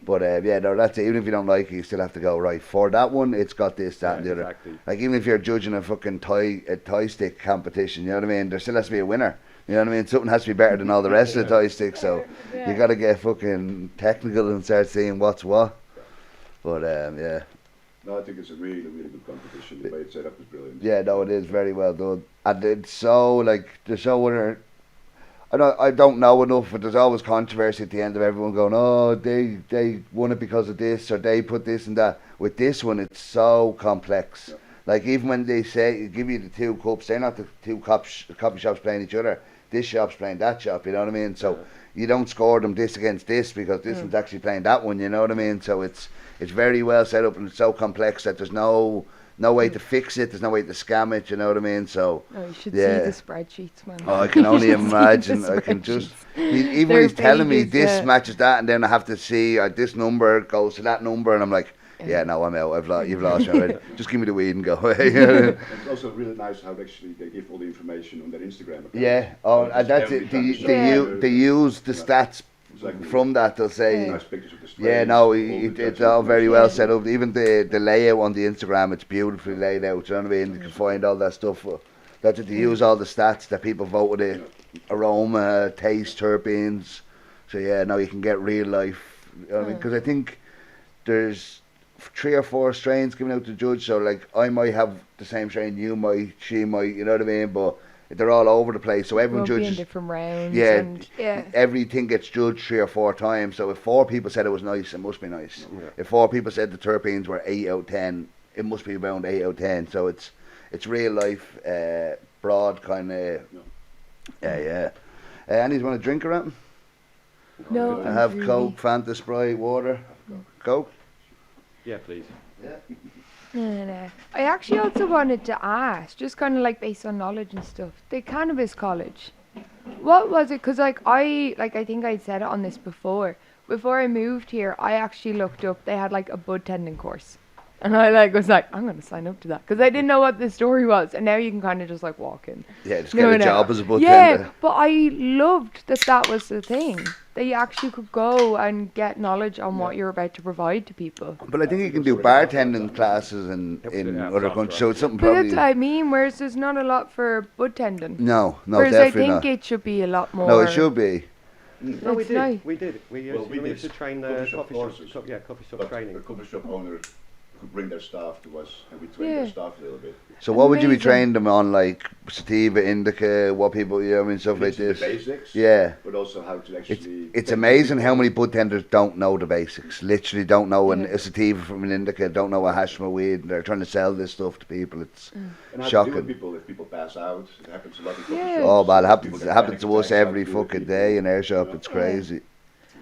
but yeah, no, that's it. Even if you don't like it, you still have to go, right, for that one, it's got this, that, and the other. Exactly. Like, even if you're judging a fucking toy stick competition, you know what I mean? There still has to be a winner. You know what I mean? Something has to be better than all the rest of the toy sticks, so you got to get fucking technical and start seeing what's what. But yeah. No, I think it's a really, really good competition. The way it's set up is brilliant. Yeah, no, it is very well done. And it's so, like, there's so other... I don't know enough, but there's always controversy at the end of everyone going, oh, they won it because of this, or they put this and that. With this one, it's so complex. Yeah. Like, even when they say, give you the 2 cups, they're not the 2 coffee shops playing each other. This shop's playing that shop, you know what I mean? So you don't score them this against this because this one's actually playing that one, you know what I mean? So it's very well set up and it's so complex that there's no way to fix it, there's no way to scam it, you know what I mean? So no, you should see the spreadsheets, man. Oh, I can only imagine. I can just even when he's telling me this matches that, and then I have to see this number goes to that number, and I'm like, yeah, no, I'm out. You've lost me already. Just give me the weed and go away. It's also really nice how they give all the information on their Instagram account. Yeah. Oh, and that's it. They use the stats from that. They'll say. Nice pictures of the strains, yeah, no, it's all very well set up. Even the layout on the Instagram, it's beautifully laid out. You know what I mean? You can find all that stuff. That's it. They use all the stats that people vote with it. Aroma, taste, terpenes. So yeah, now you can get real life. You know what I mean? Because I think there's 3 or 4 strains coming out to judge, so like I might have the same strain, you might, she might, you know what I mean, but they're all over the place. So everyone Rugby in judges. different rounds. Yeah, And, yeah. everything gets judged 3 or 4 times. So if 4 people said it was nice, it must be nice. Yeah. If 4 people said the terpenes were 8 out of 10, it must be around 8 out of 10. So it's real life, broad kind of. Yeah. Annie's want a drink or anything? No, I thanks, have really. Coke, Fanta, Sprite, water. Coke. Yeah, please. No. I actually also wanted to ask, just kind of like based on knowledge and stuff, the cannabis college. What was it? Because I think I said it on this before. Before I moved here, I actually looked up. They had like a bud tending course, and I was like, I'm gonna sign up to that because I didn't know what the story was. And now you can kind of just like walk in. Yeah, just get a job as a bud tender. Yeah, but I loved that was the thing. That you actually could go and get knowledge on what you're about to provide to people. But I think you can do bartending classes in Yeah, other that's countries. right. So it's something But probably. that's what I mean, whereas there's not a lot for bud tending. No, Whereas definitely I not. think it should be a lot more. No, it should be. No, we It's did. nice. We did. We Well, we used did to train coffee shop coffee shop. courses. Coffee shop But training. the coffee shop owner could bring their staff to us, and we trained Yeah. their staff a little bit. So what would you be Amazing. trained them on, like sativa, indica, what people, you know, I mean, stuff like Literally this? the basics, Yeah. but also how to actually. It's amazing how many bud tenders don't know the basics. Literally don't know a sativa from an indica, don't know a hash from a weed. They're trying to sell this stuff to people. It's And how shocking. to deal with people if people pass out. It happens a lot in coffee Yeah. shops. oh man, People it get happens panic to us attacks, how every to deal with fucking people, day in our shop. you know. It's crazy.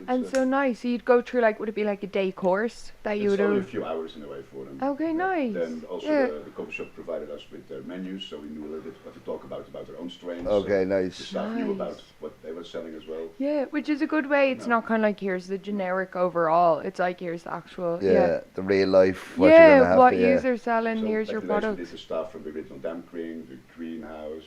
And so nice. So you'd go through like, would it be like a day course that you It's would only a have? few hours in a way for them. Okay, nice. Then also Yeah. the coffee shop provided us with their menus, so we knew a little bit what to talk about their own strains. Okay, so nice. The staff knew Nice. about what they were selling as well. Yeah, which is a good way. It's No. not kind of like here's the generic overall. It's like here's the actual. Yeah, the real life. What you're gonna Yeah, have what to, yeah. users selling. So Here's back your in the days we product. did the staff from the original Dam Green, the greenhouse,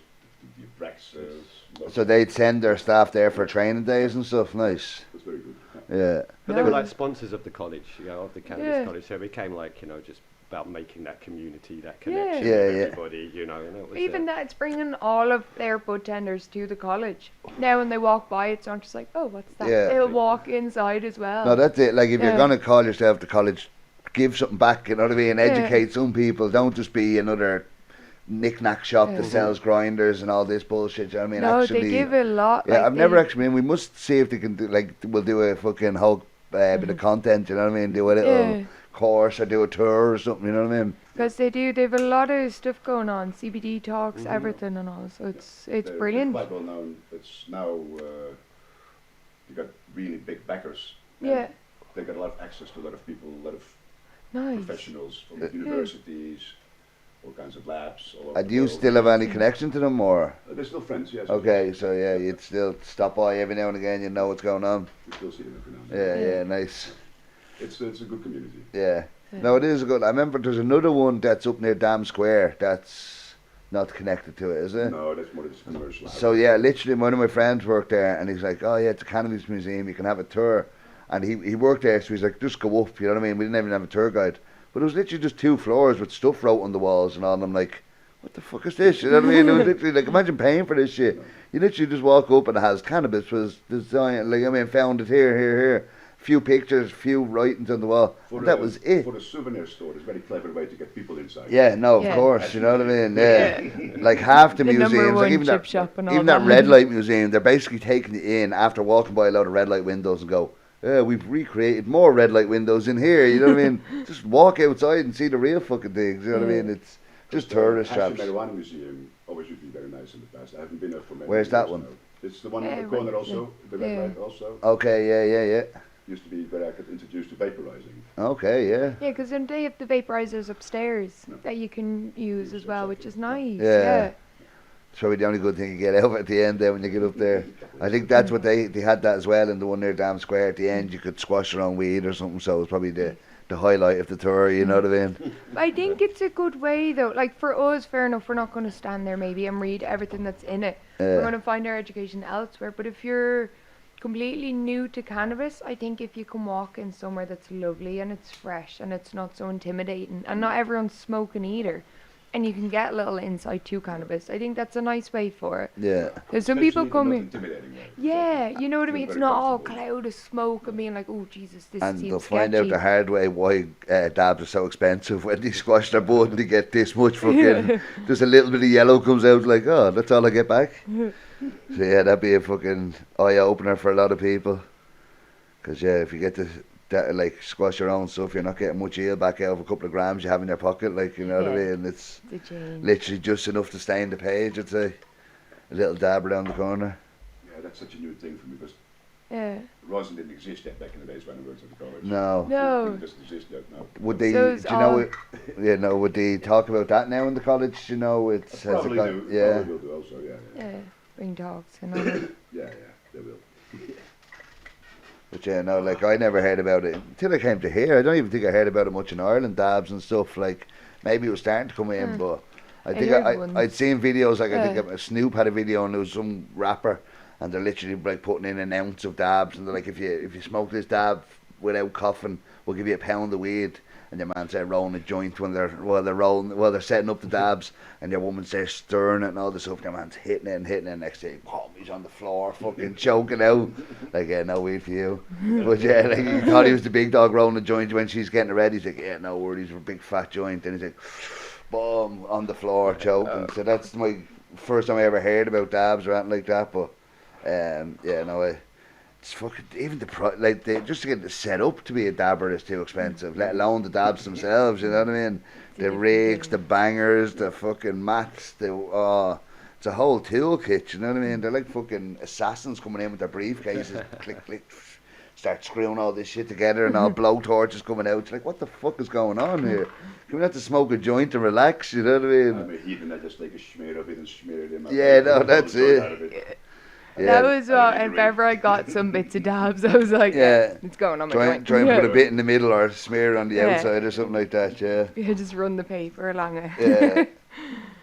the Praxis. So they'd send their staff there for training days and stuff. Nice. That's very good. Yeah. But they were No. like sponsors of the college, of the cannabis Yeah. college. So it became like, just about making that community, that Yeah. connection Yeah, with yeah. everybody, and it was, Even that, it's bringing all of their bud tenders to the college. Now when they walk by, it's not just like, oh, what's that? Yeah. They'll walk inside as well. No, that's it. Like if you're Yeah. gonna call yourself the college, give something back. You know what I mean? Yeah. Educate some people. Don't just be another knick-knack shop Yeah. that sells grinders and all this bullshit. You know what I mean? no, Actually, they give a lot. yeah, like I've never they- actually been. We must see if they can do we'll do a fucking whole bit of content. You know what I mean? Do a little Mm-hmm. Yeah. course or do a tour or something. You know what I mean? Because they've a lot of stuff going on, CBD talks, everything and all. So it's They're brilliant. quite well known. It's now they got really big backers. and Yeah, They got a lot of access to a lot of people, a lot of nice. professionals from universities, all kinds of labs. All over And the do you world. still have any connection to them, or? They're still friends, yes. Okay, so yeah, you'd still stop by every now and again. You know what's going on. We still see them every now and then. Yeah, Yeah. yeah, nice. It's a good community. Yeah. Yeah. No, it is a good. I remember there's another one that's up near Dam Square that's not connected to it, is it? No, that's more just commercial. So yeah, literally one of my friends worked there, and he's like, "Oh yeah, it's a cannabis museum. You can have a tour." And he worked there, so he's like, "Just go up." You know what I mean? We didn't even have a tour guide, but it was literally just 2 floors with stuff wrote on the walls and all. And I'm like, "What the fuck is this?" You know what I mean? It was literally like, imagine paying for this shit. You literally just walk up and it has cannabis was designed, founded here. Few pictures, few writings on the wall. And that was it. For the souvenir store, it's a very clever way to get people inside. Yeah, no, of Yeah. course, you know what I mean. Yeah, like half the, The number museums, one like even chip that, shop and all even that that. red light museum, they're basically taking it in after walking by a lot of red light windows and go, "Yeah, we've recreated more red light windows in here." You know what I mean? Just walk outside and see the real fucking things. You know what I mean? It's just The tourist Hash and traps. Marijuana Museum always used to be very nice in the past. I haven't been there for many Where's years that one? now. It's the one Yeah, in the corner right, also, the red yeah. light also. Okay, yeah. Used to be where I could introduce to vaporizing. Okay, yeah. Yeah, because then they have the vaporizers upstairs No. that you can use as well, which is nice. Yeah. Yeah. It's probably the only good thing you get out at the end there when you get up there. I think that's what they had that as well in the one near Dam Square. At the end, you could squash your own weed or something. So it was probably the highlight of the tour. You know what I mean? I think it's a good way though. Like for us, fair enough, we're not going to stand there maybe and read everything that's in it. We're going to find our education elsewhere. But if you're completely new to cannabis, I think if you can walk in somewhere that's lovely and it's fresh and it's not so intimidating and not everyone's smoking either, and you can get a little insight to cannabis. I think that's a nice way for it. Yeah. There's some people Especially come not in. intimidating way. Yeah, you know what I Feel mean? It's very not all comfortable. cloud of smoke and being like, oh, Jesus, this And seems they'll find out sketchy. the hard way why dabs are so expensive. When they squash their bud and they get this much fucking, just a little bit of yellow comes out, like, oh, that's all I get back. So yeah, that'd be a fucking eye opener for a lot of people. Because yeah, if you get to like squash your own stuff, you're not getting much yield back out of a couple of grams you have in your pocket. Like, you know what I Yeah. mean? It's The change. literally just enough to stain the page, I'd say. A little dab around the corner. Yeah, that's such a new thing for me because Yeah. rosin didn't exist yet back in the days when I worked at the college. No. No. It doesn't exist yet now. Would they? So Do it's you know all- it? Yeah, no. Would they talk about that now in the college? You know, it's has it Probably got- do. yeah. Probably will do also, yeah. Yeah. Bring dogs and all that. Yeah, they will. But yeah, no, like I never heard about it until I came to here. I don't even think I heard about it much in Ireland, dabs and stuff. Like maybe it was starting to come in, but I think heard once. I'd seen videos. Like I Yeah. think Snoop had a video and there was some rapper, and they're literally like putting in an ounce of dabs, and they're like, if you smoke this dab without coughing, we'll give you a pound of weed. And your man's there rolling a joint when they're setting up the dabs, and your woman's there stirring it and all this stuff. And your man's hitting it, and next thing, he's on the floor, fucking choking out. Like, yeah, no weed for you. But yeah, like he thought he was the big dog rolling the joint when she's getting it ready. He's like, yeah, no worries, we're a big fat joint. And he's like, boom, on the floor choking. So that's my first time I ever heard about dabs or anything like that. But yeah, no, it's fucking even just to get it set up to be a dabber is too expensive. Let alone the dabs themselves. You know what I mean? The rigs, the bangers, the fucking mats. It's a whole toolkit. You know what I mean? They're like fucking assassins coming in with their briefcases. Click, click. Start screwing all this shit together and all blow torches coming out. It's like, what the fuck is going on here? Can we not just smoke a joint and relax? You know what I mean? I'm a heathen. I just take a smear of it and smear it in my Yeah, face no, and that's pull the joint it. out of it. Yeah. That was I and if agree. ever I got some bits of dabs, I was like, Yeah. it's going on my Try joint. and put a Yeah. bit in the middle or smear on the Yeah. outside or something like that. Yeah. Yeah, just run the paper along it. Yeah.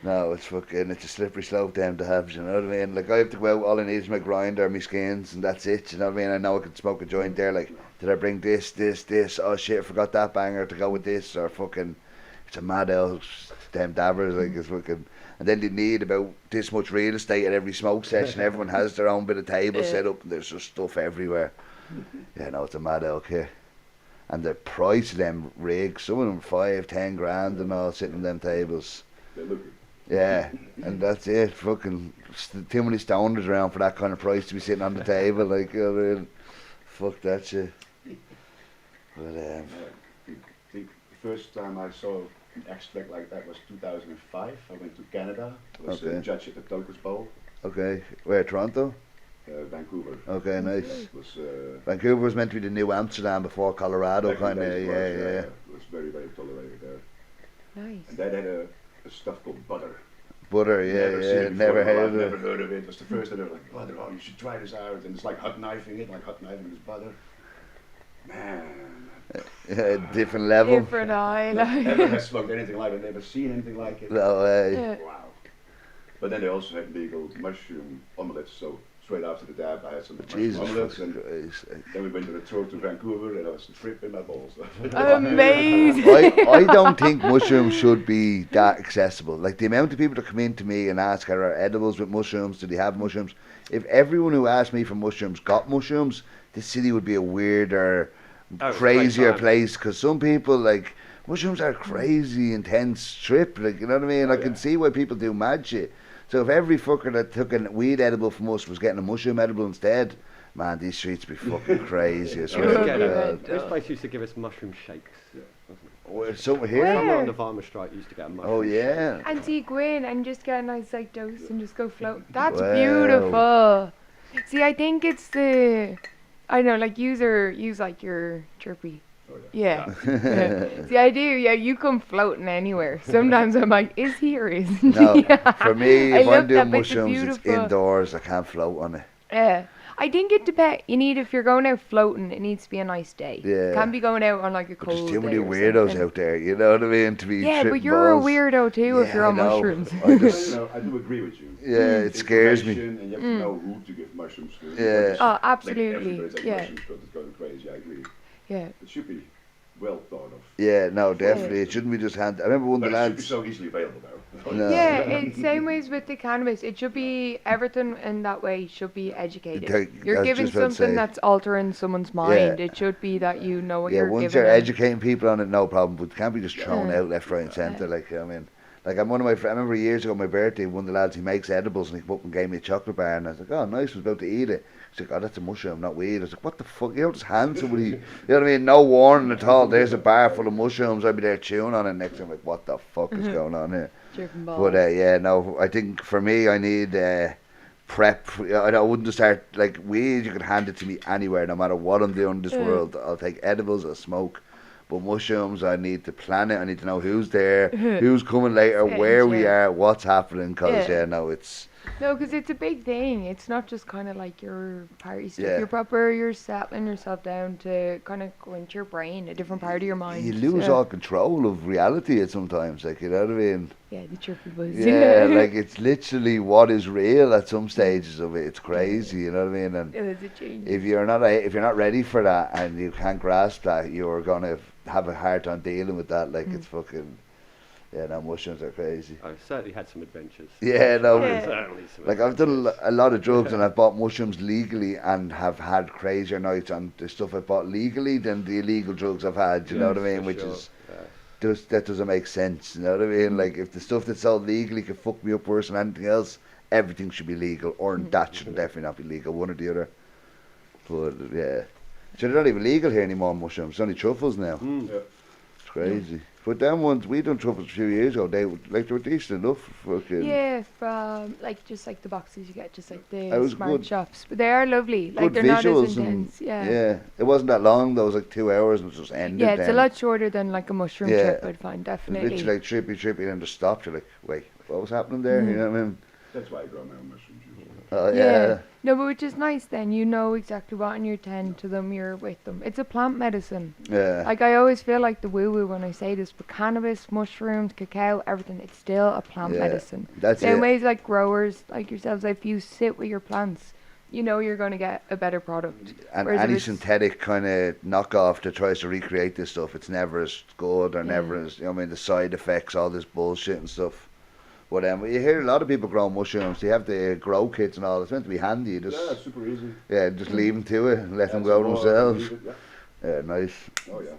No, it's a slippery slope them to have, you know what I mean? Like I have to go out, all I need is my grinder, my skins, and that's it, you know what I mean? I know I can smoke a joint there, like, did I bring this, oh shit, I forgot that banger to go with this, or fucking, it's a mad old damn dabbers, like, it's fucking, and then they need about this much real estate at every smoke session, everyone has their own bit of table set up, and there's just stuff everywhere. Yeah, no, it's a mad old kit. And the price of them rigs, some of them 5-10 grand and all sitting on them tables. They look Yeah, and that's it. Fucking too many stoners around for that kind of price to be sitting on the table. Like, you know what I mean? Fuck that shit. But I think the first time I saw an extract like that was 2005. I went to Canada. I was Okay. a judge at the Topshop, okay, where Toronto? Vancouver. Okay, nice. It was Vancouver was meant to be the new Amsterdam before Colorado, back in the kind of. days it Yeah, was, yeah. It was very, very tolerated there. Nice. And that had a stuff called butter. Butter, Never seen yeah, it yeah. before Never in my heard life, of never it. heard of it. It was the first time I was like, butter, oh, you should try this out. And it's like hot knifing it, like hot knifing this butter. Man, Yeah, different level. Different eye. never Like. has smoked anything like it, never seen anything like it. No way. Yeah. Wow. But then they also had legal mushroom omelets, so straight after the dab I had some mushroom Jesus omelets, fucking and Christ. then we went on a tour to Vancouver, and I was tripping my balls. Amazing. I don't think mushrooms should be that accessible. Like the amount of people that come in to me and ask, are there edibles with mushrooms? Do they have mushrooms? If everyone who asked me for mushrooms got mushrooms, this city would be a weirder, Oh, it's a crazier great time. place. Because some people, like, mushrooms are crazy, intense trip. Like, you know what I mean? Oh, I can yeah. see why people do mad shit. So if every fucker that took a weed edible from us was getting a mushroom edible instead, man, these streets would be fucking crazy. I We swear used to to get God. this place used to give us mushroom shakes. Oh, somewhere here? Where? Somewhere on the Varma Strike used to get a mushroom Oh, yeah. And so you go in and just get a nice like dose and just go float. That's Wow. beautiful. See, I think it's the, I don't know, like use like your chirpy. Oh, yeah. Yeah. Yeah. See, I do. Yeah, you come floating anywhere. Sometimes I'm like, is he or isn't No, he? for me, I if love I'm doing that, but it's mushrooms, it's beautiful. indoors. I can't float on it. Yeah. I think it depends. You need, if you're going out floating, it needs to be a nice day. Yeah. Can't be going out on like a But cold there's too day many or weirdos something. out there, you know what I mean? To be Yeah, but tripping you're balls. a weirdo too if Yeah, you're on I know. mushrooms. I just, I do agree with you. yeah, it scares me. Information, and you have to know who to give mushrooms to. Yeah. Because, Oh, like, absolutely. everybody's taking Yeah. mushrooms because it's going crazy, I agree. Yeah. It should be well thought of. Yeah, no, definitely. It shouldn't be just hand. I remember one of But the it should be lads. so easily available though. No. Yeah, it's same ways with the cannabis. It should be everything in that way should be educated. I You're was giving just about to something say. that's altering someone's mind. It should be that you know what Yeah, you're once giving you're them. educating people on it, no problem. But it can't be just thrown Yeah. out left, right, and centre. Like I mean, like I'm one of my. I remember years ago, my birthday, one of the lads he makes edibles, and he came up and gave me a chocolate bar, and I was like, oh, nice. I was about to eat it. He's like, oh, that's a mushroom, not weed. I was like, what the fuck? You don't just hand somebody. You know what I mean? No warning at all. There's a bar full of mushrooms. I'd be there chewing on it. Next time, like, what the fuck is going on here? Driven But balls. yeah, no. I think for me, I need. Prep. I wouldn't just start like weed. You can hand it to me anywhere, no matter what I'm doing in this world. I'll take edibles, I'll smoke. But mushrooms, I need to plan it. I need to know who's there, who's coming later, Yeah, where we yeah. are, what's happening. Cause Yeah. no, it's No, because it's a big thing. It's not just kind of like your party stuff. Yeah. You're settling yourself down to kind of go into your brain, a different part of your mind. you lose Yeah. all control of reality at sometimes. Like you know what I mean? Yeah, the trippy buzz. Yeah, like it's literally what is real at some stages of it. It's crazy. You know what I mean? And It was a change. if you're not ready for that and you can't grasp that, you're gonna have a hard time dealing with that. Like it's fucking. Yeah, no, mushrooms are crazy. I've certainly had some adventures. Yeah, no. Yeah. Certainly some Like I've done adventures. a lot of drugs and I've bought mushrooms legally and have had crazier nights on the stuff I bought legally than the illegal drugs I've had. You know what I mean? For Which sure, is yeah. that doesn't make sense. You know what I mean? Like if the stuff that's sold legally can fuck me up worse than anything else, everything should be legal, or that should definitely not be legal. One or the other. But yeah, so they're not even legal here anymore. Mushrooms, it's only truffles now. Mm. Yeah. It's crazy. But them ones we done truffles a few years ago. They were decent enough. Fucking Yeah, from just like the boxes you get, just like It the was smart good. shops. But they are lovely. Like good they're not as visuals and intense. Yeah. yeah, it wasn't that long though. It was like 2 hours and it just ended. Yeah, it's then. a lot shorter than like a mushroom Yeah. trip, I'd find, It was definitely. literally like trippy, and then just stopped. You're like, wait, what was happening there? You know what I mean? That's why I grow my own mushrooms usually. Oh yeah. No, but which is nice then. You know exactly what and you tend to them, you're with them. It's a plant medicine. Yeah. Like I always feel like the woo-woo when I say this, but cannabis, mushrooms, cacao, everything, it's still a plant Yeah, medicine. that's Same it. ways like growers, like yourselves, if you sit with your plants, you know you're going to get a better product. And Whereas if any it's- synthetic kind of knockoff that tries to recreate this stuff, it's never as good or never as, you know what I mean, the side effects, all this bullshit and stuff. But you hear a lot of people grow mushrooms. They have the grow kits and all. It's meant to be handy. You just, Yeah, it's super easy. just leave them to it and let them Add grow some more, themselves. leave it, Yeah, nice. yeah. Oh yeah.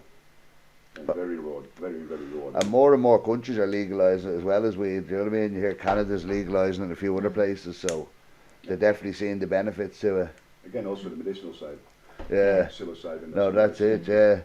And very raw, very raw. And more countries are legalising it as well as weed. You know what I mean? You hear Canada's legalising it in a few other places, so they're definitely seeing the benefits to it. Again, also the medicinal side. Yeah. Psilocybin. No, that's it. Yeah.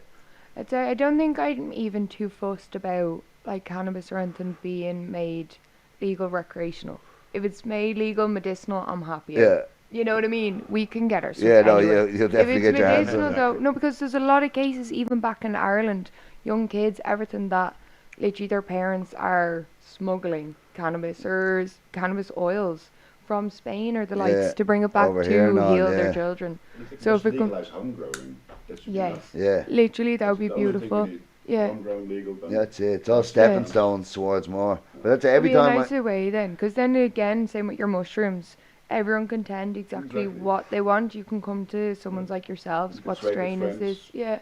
I don't think I'm even too fussed about like cannabis or anything being made legal recreational. If it's made legal medicinal, I'm happy. Yeah. You know what I mean? We can get our stuff Yeah. No, anyway. you'll definitely get your hands medicinal on it. though, no, because there's a lot of cases even back in Ireland, young kids, everything that literally their parents are smuggling cannabis or cannabis oils from Spain or the likes Yeah, to bring it back over to here and all, heal yeah. their children. If So we if just it com- legalize home growing, that should be Yes. enough. Yeah. Literally, that would be That's the only thing we beautiful. need. Yeah. Homegrown, legal, done. Yeah, that's it. It's all stepping Yeah. stones towards more. But that's it. It'd Every be a time nicer way then, because then again, same with your mushrooms. Everyone can tend exactly Exactly. what they want. You can come to someone's like yourselves. You can What trade with strain is friends. this? Yeah,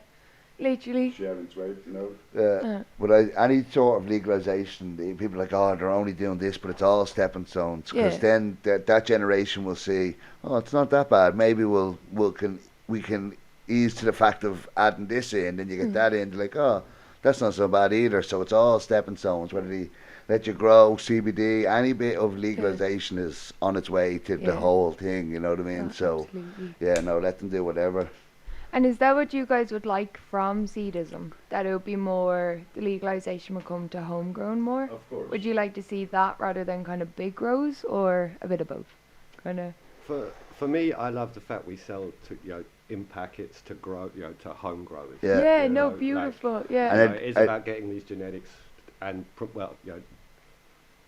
literally. Share and trade, you know. Uh, but any sort of legalization, people are like, oh, they're only doing this, but it's all stepping stones. Because Yeah. then that generation will see, oh, it's not that bad. Maybe we can ease to the fact of adding this in, then you get that in. They're like, oh, that's not so bad either. So it's all stepping stones. Whether they let you grow CBD, any bit of legalization is on its way to the Yeah. whole thing. You know what I mean? oh, So absolutely. yeah, no, let them do whatever. And is that what you guys would like from Seedism? That it would be more, the legalization would come to homegrown more? Of course. Would you like to see that rather than kind of big grows, or a bit of both? Kind of. For me, I love the fact we sell to in packets to grow to home growers. Yeah. Yeah, You no, know, beautiful. And Yeah. it- It is I- about getting these genetics and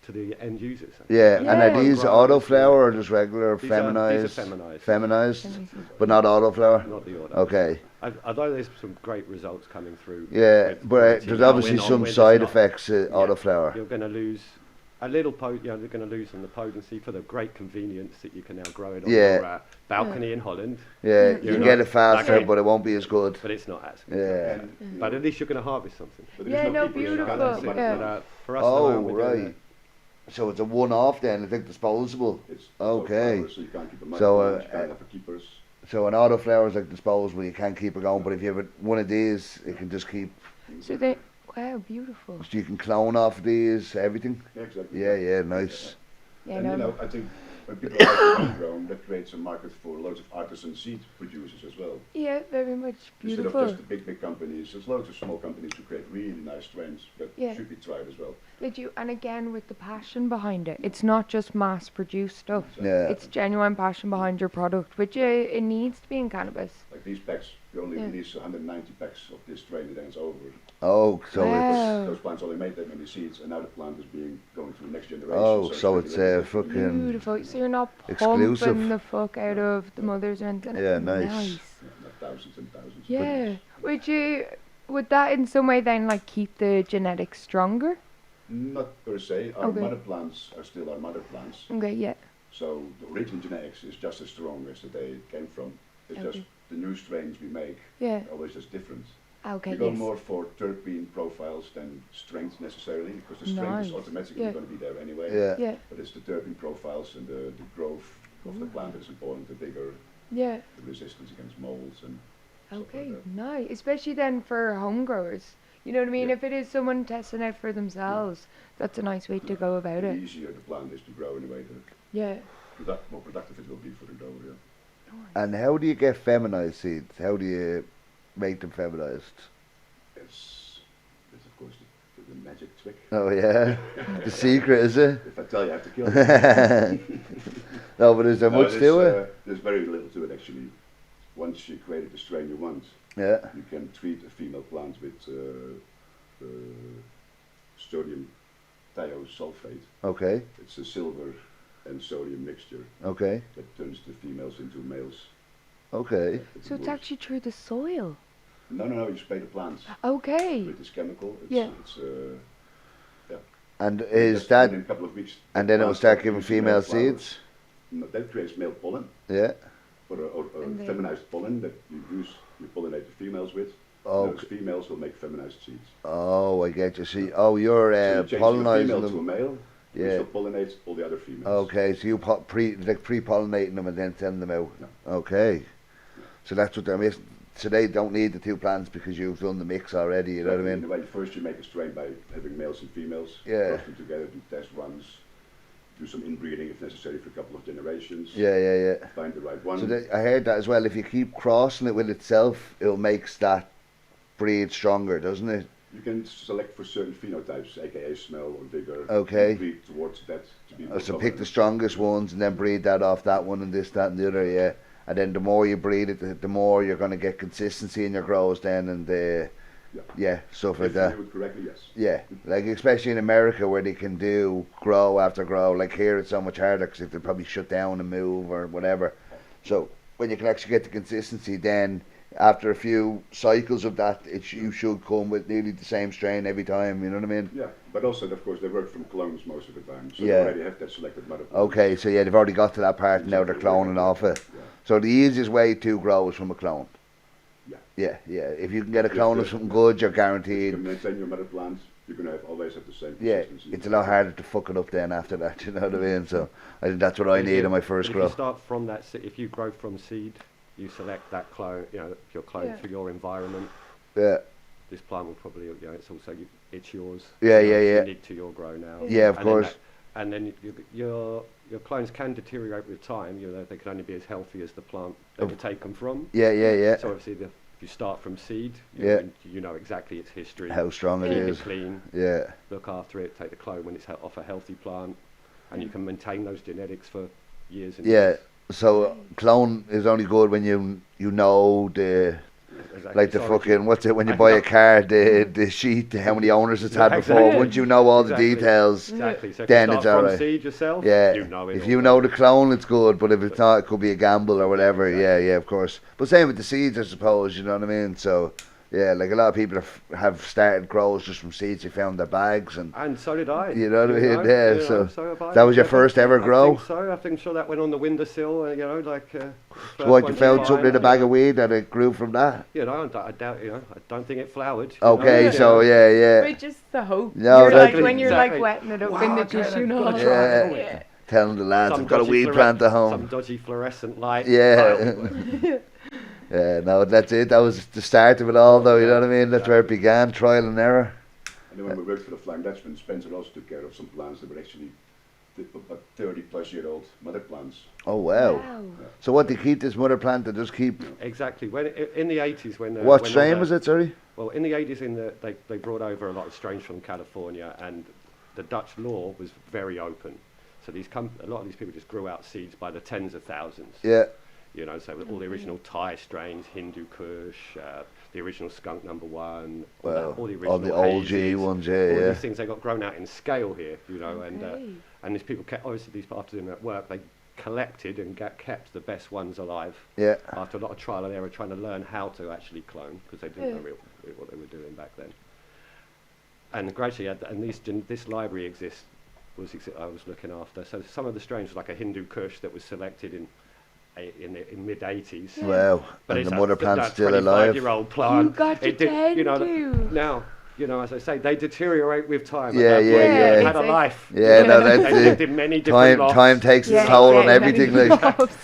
to the end users. Yeah, Yeah. and are these Homegrown, autoflower or just regular These feminized? are feminized. Feminized, but not autoflower. Not the order. Okay. Although there's some great results coming through. Yeah, with but quality, there's now obviously when some there's side not. effects to Yeah. autoflower. You're going to lose a little they're going to lose on the potency for the great convenience that you can now grow it on Yeah. your balcony in Holland, Yeah, Mm. you You're can get not- it faster, like- but it won't be as good. but it's not as good. Yeah. And, But at least you're going to harvest something. but Yeah, there's no, people who beautiful, can't But, yeah. for us, at the Oh, moment, we're doing right. So it's a one-off then. It's like disposable. It's Okay. flowers, so you can't keep them So, you can't have a keepers. So an autoflower is like disposable. You can't keep it going. But if you have one of these, it can just keep. So they, wow, beautiful. So you can clone off these, everything. Yeah, exactly. Yeah, nice. Yeah, And no. I think when people like homegrown, that creates a market for loads of artisan seed producers as well. Yeah, very much Instead beautiful. of just the big companies, there's loads of small companies who create really nice strains that Yeah. should be tried as well. And again with the passion behind it. It's not just mass produced stuff. Yeah. It's genuine passion behind your product, which it needs to be in cannabis. Like these packs, you only Yeah. release 190 packs of this strain and then it's over. Oh, so it's. Wow. Those plants only made that many seeds, and now the plant is going to the next generation. Oh, so it's really fucking. Beautiful. So you're not Exclusive. pumping the fuck out of the mothers or anything. Yeah, nice. Yeah, not thousands and thousands. but Yeah. Would that in some way then like keep the genetics stronger? not per se. Our Okay. mother plants are still our mother plants. Okay, yeah. So the original genetics is just as strong as the day it came from. It's Okay. just the new strains we make Yeah. are always just different. Okay, We go yes. more for terpene profiles than strength necessarily, because the strength Nice. is automatically Yeah. going to be there anyway. Yeah. Yeah. But it's the terpene profiles and the growth of the plant that's important, the vigor, Yeah. the resistance against molds and stuff Okay, like that. nice. Especially then for home growers. You know what I mean? Yeah. If it is someone testing out for themselves, that's a nice way to go about The it. easier the plant is to grow anyway, the Yeah. more productive it will be for the grower. Yeah. And how do you get feminized seeds? How do you make them feminized? It's of course the magic trick. Oh yeah, the secret is it? If I tell you, I have to kill you. No, but is there much to it? There's very little to it actually. Once you created the strain you want, Yeah. you can treat a female plant with sodium thiosulfate. Okay. It's a silver and sodium mixture Okay. that turns the females into males. Okay. So it's works. actually through the soil. No, you spray the plants Okay. with this chemical. It's, Yeah. It's, And is just that? within a couple of weeks, And the then it will plants start start giving producing female male flowers. seeds. No, that creates male pollen, Yeah. or And then- feminized pollen that you pollinate the females with. Oh. Those females will make feminized seeds. Oh, I get you. See. Oh, you're So you change the pollinizing female to a them. male, Yeah. which will pollinate all the other females. Okay, so you pre-pollinating them and then send them out. Yeah. Okay. So that's what they're missing. So they don't need the two plants because you've done the mix already. You know what I In mean? a way, first you make a strain by having males and females, Yeah. cross them together, do test runs, do some inbreeding if necessary for a couple of generations. Yeah. Find the right one. So I heard that as well. If you keep crossing it with itself, it makes that breed stronger, doesn't it? You can select for certain phenotypes, aka smell or vigor. Okay. And breed towards that to be more So pick dominant. the strongest ones and then breed that off that one and this, that, and the other. Yeah. And then the more you breed it, the more you're going to get consistency in your grows then, and stuff like If that. you do it correctly, yes. Yeah, like especially in America where they can do grow after grow. Like here, it's so much harder because they probably shut down and move or whatever. So when you can actually get the consistency, then after a few cycles of that, you should come with nearly the same strain every time. You know what I mean? Yeah, but also, of course, they work from clones most of the time, so Yeah. they already have that selected mother plant. Okay, so yeah, they've already got to that part and now they're cloning off it. Yeah. So the easiest way to grow is from a clone. Yeah. Yeah. If you can get a clone of something good, you're If you guaranteed. can maintain your mother plant, you're going to always have the same Yeah, consistency. it's a lot harder to fuck it up then after that. You know what I mean? So I think that's what I If need you- in my first if grow. you start from that, if you grow from seed, you select that clone, your clone Yeah. for your environment. Yeah. This plant will probably, it's also it's yours. Yeah, You know, yeah, it's yeah. unique to your grow now. Yeah, of And then course. and then your clones can deteriorate with time. They can only be as healthy as the plant they were taken from. Yeah. So obviously, if you start from seed, Yeah. you know exactly its history. How strong it keep is. it clean. Yeah. Look after it. Take the clone when it's off a healthy plant, and you can maintain those genetics for years and Yeah. years. So clone is only good when you know the Exactly. like the So fucking what's it when you buy a car the sheet how many owners it's had Yeah, before. exactly. Once you know all the Exactly. details, Exactly. So if then you it's start from alright. seed yourself, yeah. you know it. If you know the clone, it's good. But if it's not, it could be a gamble or whatever. Exactly. Yeah, of course. But same with the seeds, I suppose. You know what I mean? So Yeah, like a lot of people have started grows just from seeds they found in their bags, and And so did I. you know what I mean. Yeah, you know, so have I. that was your Yeah, first ever grow. I think so. I think sure that went on the windowsill. So what, you found something in a bag of weed and it grew from that? You know, I doubt. I don't think it flowered. Okay, know, so yeah. But just the hope. No, You're that's- like when you're like Exactly. wetting it up Wow, in the okay, tissue. I've No. gotta try it. Yeah. Telling the lads, Some I've got a dodgy weed plant at home. Some dodgy fluorescent light. Yeah. Yeah, no, that's it. That was the start of it all, though. You know what I mean? That's where it began, trial and error. And then when we worked for the Flying Dutchman, Spencer also took care of some plants that were actually about 30-plus-year-old mother plants. Oh wow! So what? They keep this mother plant? They just keep. Exactly. When in the 80s, when What when strain all was it? Sorry. Well, in the 80s, they brought over a lot of strains from California, and the Dutch law was very open. So a lot of these people just grew out seeds by the tens of thousands. Yeah. You know, so all the original Thai strains, Hindu Kush, the original Skunk Number One, Well, all the original all the OG hazes, ones, all yeah. these things, they got grown out in scale here, you know, Okay. and these people kept, obviously these after doing that work, they collected and kept the best ones alive. Yeah. After a lot of trial and error, trying to learn how to actually clone, because they didn't know what they were doing back then. And gradually, this library exists. I was looking after. So some of the strains was like a Hindu Kush that was selected in mid 80s. Wow. But And it's the mother plant's still alive. 25-year-old plant. You got to It did- tend you know, to. Now, you know, as I say, they deteriorate with time. Yeah, At that yeah, point, yeah. They had a Exactly. life. Yeah, no, that's They it. lived in many different lots. Time takes its Yeah, toll on yeah, everything. many Like, jobs.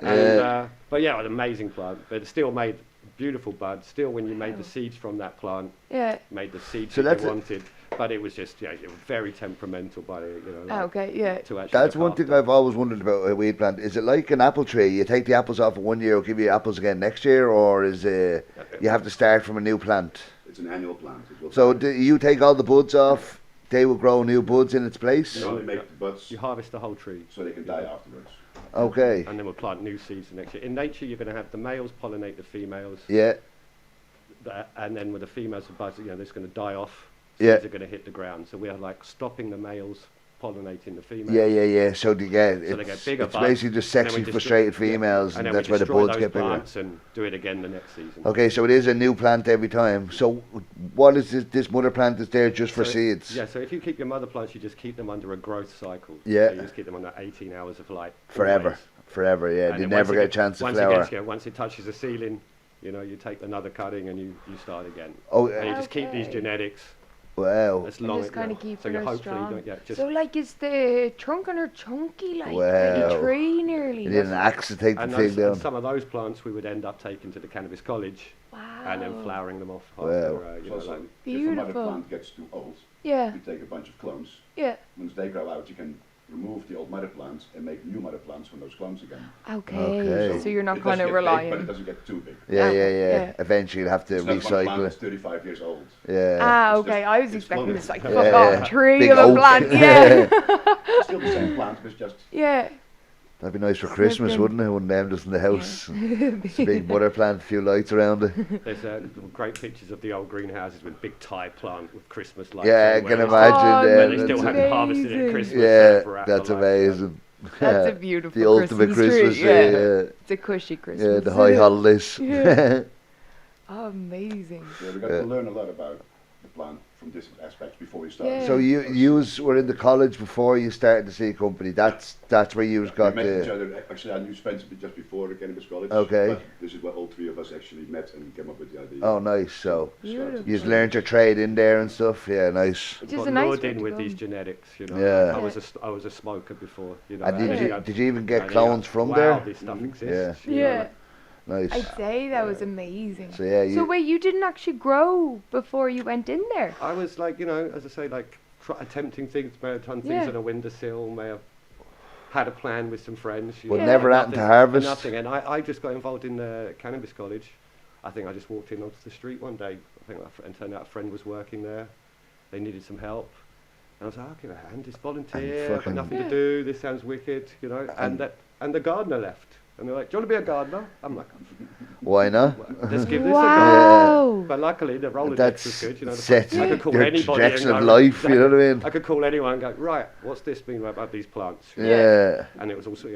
And, but yeah, an amazing plant. But it still made beautiful buds. Still, when you made the seeds from that plant, Yeah. made the seeds So that that's you it. wanted. But it was just, it was very temperamental by the, like, Okay. Yeah. to actually that's look one thing after. I've always wondered about a weed plant. Is it like an apple tree? You take the apples off in 1 year, it'll give you apples again next year, or is it you have to start from a new plant? It's an annual plant. It will So do you take all the buds off? They will grow new buds in its place. you only make the buds You harvest the whole tree. so they can die afterwards. Okay. And then we'll plant new seeds the next year. In nature, you're going to have the males pollinate the females, Yeah. and then with the females, the buds, they're just going to die off. Yeah. Seeds are going to hit the ground. So we are like stopping the males pollinating the females. Yeah. So they get So they get bigger it's buds, basically just and then we sexually destroy- frustrated females, And and then that's we why the destroy buds those get bigger. plants and do it again the next season. Okay, so it is a new plant every time. So what is this mother plant is there just for So- seeds? Yeah, so if you keep your mother plants, you just keep them under a growth cycle. Yeah. So you just keep them under 18 hours of light. Forever. always. Forever, yeah. And They then never once get a it chance to once flower. once it touches the ceiling, you take another cutting and you start again. Oh, And you just keep these Okay. genetics wow. as And long just kind of keep so it you as hopefully strong. don't just So like, is the trunk on her chunky like Wow. a tree nearly? You need an axe to take the and, thing down. some of those plants we would end up taking to the cannabis college Wow. and then flowering them off Wow. after, So also, like, if a mother Beautiful. plant gets too old, Yeah. you take a bunch of clones. Yeah. Once they grow out, you can remove the old mother plants and make new mother plants from those clones again. Okay. Okay. So you're not It kind doesn't of get big, but it relying. doesn't get too big. Yeah. Yeah. Eventually you'll have to It's not one plant recycle that's it. 35 years old. Yeah. Ah, It's okay. just- I was it's expecting cloning. this like Yeah, fuck yeah. off tree Big of a oak. plant. Yeah. It's still the same plant, but it's just Yeah. That'd be nice for Christmas, Smoking. wouldn't it? One of them just in the house. It's a big mother plant, a few lights around it. there's great pictures of the old greenhouses with big Thai plant with Christmas lights. Yeah, I everywhere. can Oh, imagine. Where they Yeah, still that's, haven't harvested it at amazing. Christmas. yeah, wrapped that's the lights up. amazing. That's a Yeah. beautiful The ultimate Christmas tree. tree. Yeah. Yeah. It's a cushy Christmas. Yeah, the high holidays. Yeah. Oh, amazing. yeah, we got Yeah. to learn a lot about the plant from different aspects before we start. Yeah. So you were in the college before you started the seed company. That's where you We got met each the. other. Actually, I knew Spencer just before the cannabis college. Okay. But this is where all three of us actually met and came up with the idea. Oh, nice. So Beautiful. you learned your trade in there and stuff. Yeah, nice. Which is Got a nice lured way in to with go. these genetics, Yeah. I was a smoker before, And and did then you I- did you even get and then clones I- from wow, there? this stuff Yeah. exists. Yeah. Nice. I'd say that was amazing. So yeah, So you. wait, you didn't actually grow before you went in there? I was like, as I say, like attempting things, may have done things Yeah. on a windowsill, may have had a plan with some friends. But Yeah. never but happened to nothing- harvest. Nothing, and I just got involved in the cannabis college. I think I just walked in onto the street one day. I think and turned out a friend was working there. They needed some help. And I was like, I'll give a hand, just volunteer, I've got fucking- nothing Yeah. to do, this sounds wicked, and the gardener left. And they're like, do you want to be a gardener? I'm like, Why not? well, let's give this a go. Wow. But luckily, the Rolodex That's was good. sets I could call your anybody trajectory and of go, life. You know what I mean? I could call anyone and go, right, what's this mean about these plants? Yeah. And it was also,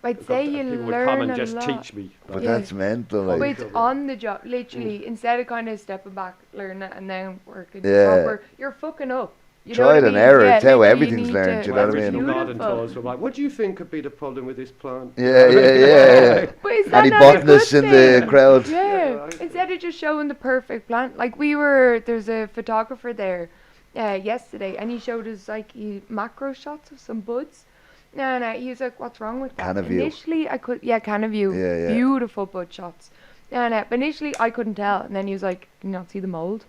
I'd say you people would learn come and a just lot. teach me. But Yeah. that's mental. But Like, it's on the job, literally. Instead of kind of stepping back, learning it, and then working Yeah. proper, you're fucking up. You know trial what I and mean? error. Yeah, It's how literally, everything's need learned. to- You know what I Original mean? garden Beautiful. tours were like, what do you think could be the problem with this plant? Yeah. But is that Any not a good botanists in the thing? crowd? Yeah. Yeah, I- Instead of just showing the perfect plant, like there's a photographer there yesterday, and he showed us like macro shots of some buds. And he was like, "What's wrong with that?" Canna view. Initially, I could, Canna view, Yeah, yeah. beautiful bud shots. And but initially, I couldn't tell. And then he was like, "Can you not see the mold?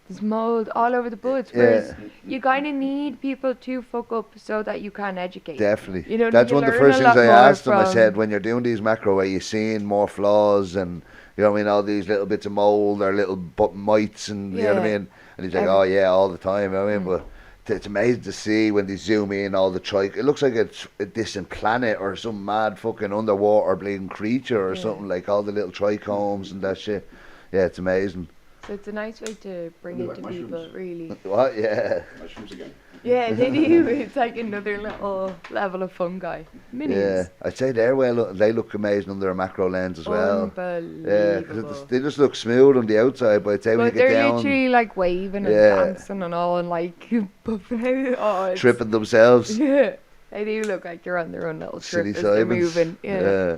There's mold all over the buds." Whereas you kind of need people to fuck up so that you can educate. Definitely. You know, That's you one of the learn first a things lot I more asked them. I from- said, when you're doing these macro, are you seeing more flaws and, you know what I mean, all these little bits of mold or little mites and, you know what I Yeah. mean? And he's like, oh yeah, all the time. You know what I mean? But it's amazing to see when they zoom in all the it looks like it's a distant planet or some mad fucking underwater bleeding creature or Yeah. something, like all the little trichomes and that shit. Yeah, it's amazing. So it's a nice way to bring They're it like to people, mushrooms. really. What? Yeah. Mushrooms again. Yeah, they do. It's like another little level of fungi. Minis. Yeah. I'd say they look amazing under a macro lens as well. Yeah, because they just look smooth on the outside, but I'd say when you But get they're down, literally like waving and Yeah. dancing and all and like buffing out. Oh, it's- tripping themselves. Yeah. They do look like they're on their own little trip Silly as they're Simons. moving. Yeah.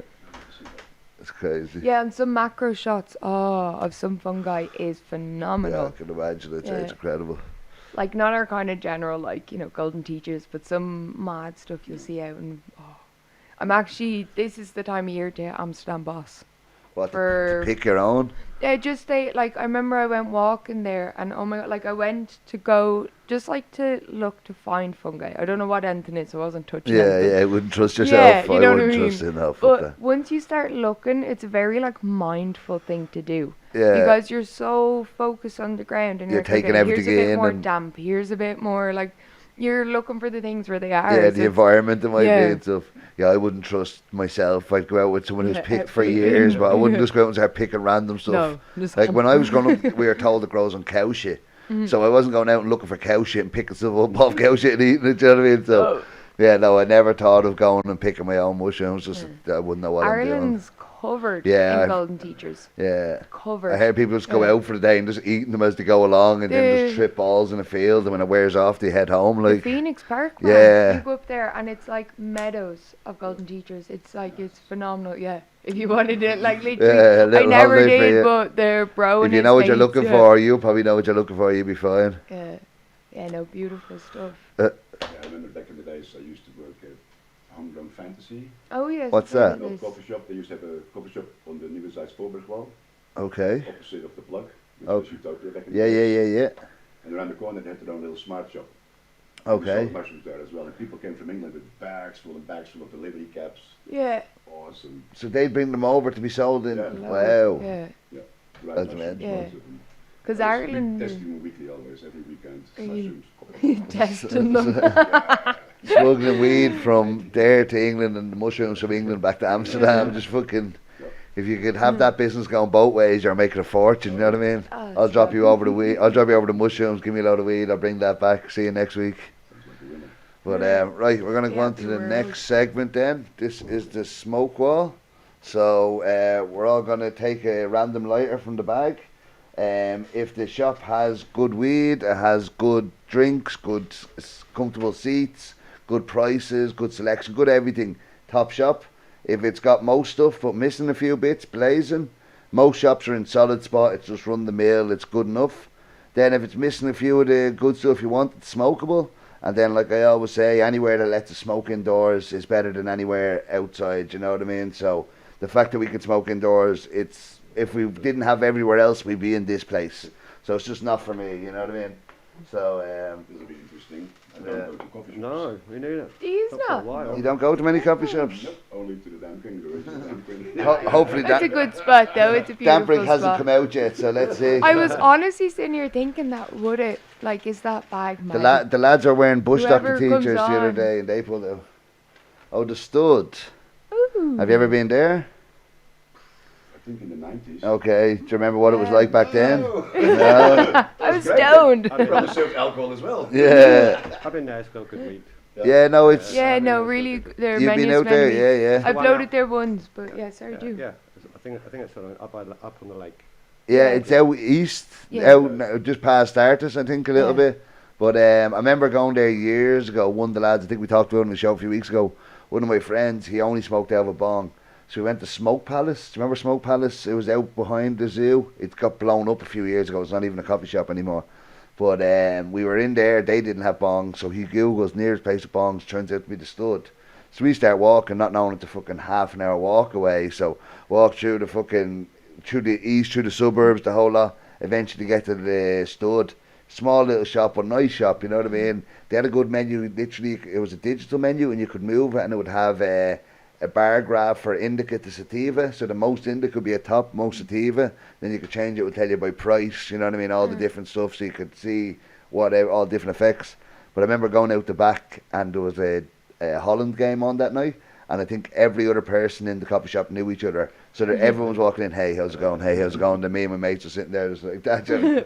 It's crazy. Yeah, and some macro shots of some fungi is Yeah, phenomenal. I can imagine it. Yeah. It's incredible. Like not our kind of general like, golden teachers, but some mad stuff you'll see out and this is the time of year to Amsterdam Boss. What, For- to pick your own? Yeah, just I remember I went walking there and oh my god, like I went to go just like to look to find fungi. I don't know what anything is, so I wasn't touching Yeah, anything. yeah, I wouldn't trust Yeah, yourself. you I know what I wouldn't mean? trust it. No, fuck But that. once you start looking, it's a very like mindful thing to do. Yeah. Because you're so focused on the ground and You're you're like, taking okay, everything here's a bit in more and- damp, here's a bit more like you're looking for the things where they are. Yeah, so the it's- environment that might yeah. be and stuff. Yeah, I wouldn't trust myself. I'd go out with someone who's Yeah, picked for absolutely. years, but I wouldn't Yeah. just go out and start picking random stuff. No, just Like when I was growing up, we were told it grows on cow shit. So I wasn't going out and looking for cow shit and picking stuff up off cow shit and eating it, do you know what I mean? So, Oh. yeah, no, I never thought of going and picking my own mushrooms. Just I wouldn't know what Ireland's covered Yeah, in I've- golden teachers. I'm doing. Yeah. Covered. I heard people just go Yeah. out for the day and just eating them as they go along and then just The- trip balls in a field, and when it wears off, they head home. The Like, Phoenix Park, man. Yeah. You go up there and it's like meadows of golden teachers. It's phenomenal, yeah. If you wanted it, like literally. Yeah, a I little never holiday for did, you. but they're bro if you know what you're looking for, you probably know what you're looking for, you'll be fine. Yeah. Yeah, no, beautiful stuff. Yeah, I remember back in the days I used to work at Homegrown Fantasy. Oh, yes. What's there that? it An old is. coffee shop. They used to have a coffee shop on the Nieuwe Zuid-Spoorbergwal, Okay. opposite of the plug, which Oh. was shoot out there back in the Yeah, yeah, days. yeah, yeah. And around the corner they had their own little smart shop. We Okay. sold mushrooms there as well. And people came from England with bags full of delivery caps. Yeah. Awesome. So they bring them over to be sold in. Yeah. Wow. Yeah. Right That's mushrooms, mental. Yeah. loads of them. Because I used to be Ireland testing them weekly always, every weekend. you- Mushrooms. testing them. Smuggling weed from there to England and the mushrooms from England back to Amsterdam. Just fucking. If you could have that business going both ways, you're making a fortune. You know what I mean? Oh, I'll it's drop fun. you over the weed. I'll drop you over the mushrooms. Give me a load of weed. I'll bring that back. See you next week. Sounds like a winner. But right, we're gonna go Yeah, on to the world. next segment. Then this is the smoke wall. So we're all gonna take a random lighter from the bag. If the shop has good weed, it has good drinks, good comfortable seats, good prices, good selection, good everything. Topshop. If it's got most stuff but missing a few bits, blazing. Most shops are in solid spot. It's just run the mill. It's good enough. Then if it's missing a few of the good stuff you want, it's smokeable. And then, like I always say, anywhere that lets us smoke indoors is better than anywhere outside. You know what I mean? So the fact that we can smoke indoors, it's if we didn't have everywhere else, we'd be in this place. So it's just not for me. You know what I mean? So This will be interesting. I don't Yeah. go to coffee shops. No, we knew that. Do you Not for a not? while. you don't go to many coffee shops. Nope, only to the Damn King, the original Damn King. Hopefully It's a that good spot though. It's a beautiful Dampring hasn't spot. come out yet. So let's see. I was honestly sitting here thinking that would it like is that bag The, magic? the lads are wearing bush doctor Whoever comes t-shirts the other on. day and they pulled out. Oh, the stud. Ooh. Have you ever been there? I think in the 90s. Okay. Do you remember what it was like back then? Oh. No. I was stoned. They probably served alcohol as well. Yeah. I've been there, it's got good weed. Yeah, no, it's Yeah, I mean, no, it's really, good. their you've menus been out there, menu. yeah, yeah. I've One loaded out. there once, but yes, I do. Yeah, I think it's sort of up on the lake. Yeah, Yeah. it's out east, Yeah. out just past Artis, I think, a little Yeah. bit. But I remember going there years ago. One of the lads, I think we talked about on the show a few weeks ago, one of my friends, he only smoked out of a bong. So we went to Smoke Palace. Do you remember Smoke Palace? It was out behind the zoo. It got blown up a few years ago. It's not even a coffee shop anymore. But we were in there. They didn't have bongs. So he Googles nearest place of bongs. Turns out to be the Stud. So we start walking, not knowing it's a fucking half an hour walk away. So walk through the east, through the suburbs, the whole lot. Eventually get to the Stud. Small little shop, but nice shop, you know what I mean? They had a good menu. Literally, it was a digital menu, and you could move it, and it would have a bar graph for indica to sativa. So the most indica would be a top, most sativa. Then you could change it. It would tell you by price, you know what I mean? All the different stuff, so you could see all different effects. But I remember going out the back, and there was a Holland game on that night, and I think every other person in the coffee shop knew each other. So that everyone was walking in, hey, how's it going? Hey, how's it going? Then me and my mates were sitting there just like that. You know?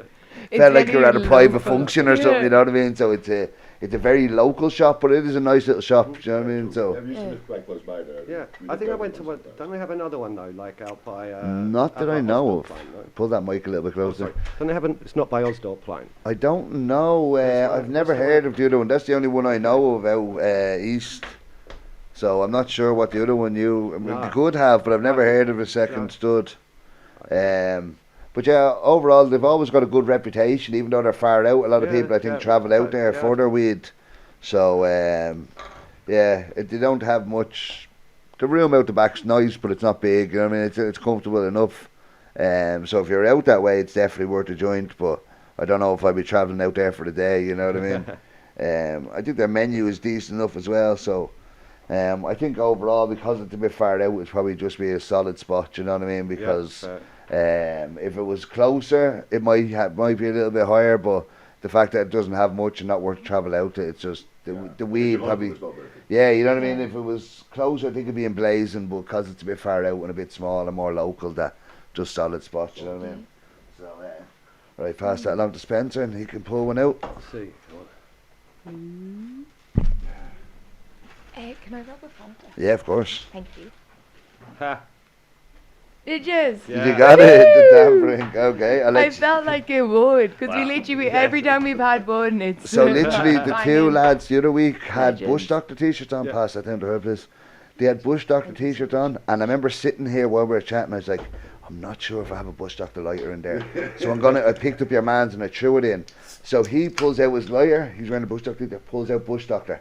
Felt like you're at a private function or something, you know what I mean? So it's a very local shop, but it is a nice little shop, do you know what I mean? So Have you seen it quite close by there? Yeah, I think I went to one. Don't they have another one though, like out by? not that out I by know of. Osdorp Plain, no? Pull that mic a little bit Oh, closer. sorry. Don't they have an? It's not by Osdorp Plain. I don't know. That's right, I've never that's heard right. of the other one. That's the only one I know of out east. So I'm not sure what the other one you No. could have, but I've never No. heard of a second No. Stud. But yeah, overall they've always got a good reputation, even though they're far out. A lot of Yeah, people I think yeah, travel out there yeah. for their weed. So they don't have much. The room out the back's nice, but it's not big. You know what I mean? It's comfortable enough. So if you're out that way, it's definitely worth a joint. But I don't know if I'd be travelling out there for the day. You know what I mean? I think their menu is decent enough as well. So I think overall, because it's a bit far out, it's probably just be a solid spot. You know what I mean? Because if it was closer, it might be a little bit higher. But the fact that it doesn't have much and not worth to travel out to, it's just the weed probably. Yeah, you know what I mean? If it was closer, I think it'd be in Blazing, but because it's a bit far out and a bit small and more local, that just solid spots, you know what I mean? So, right, pass that along to Spencer and he can pull one out. Let's see. Can I grab a Fanta? Yeah, of course. Thank you. Ha. Did you? Yeah. You got it, the damn drink. Okay, I'll let I you. felt like it would, because we Wow. literally, every time we've had one, it's... So literally, the Fine two in. lads the other week had Legends. Bush Doctor t-shirts on. Yeah. Pass that down to her, please. They had Bush Doctor t-shirts on, and I remember sitting here while we were chatting. I was like, I'm not sure if I have a Bush Doctor lighter in there. So I picked up your man's and I threw it in. So he pulls out his lighter. He's wearing a Bush Doctor. Pulls out Bush Doctor.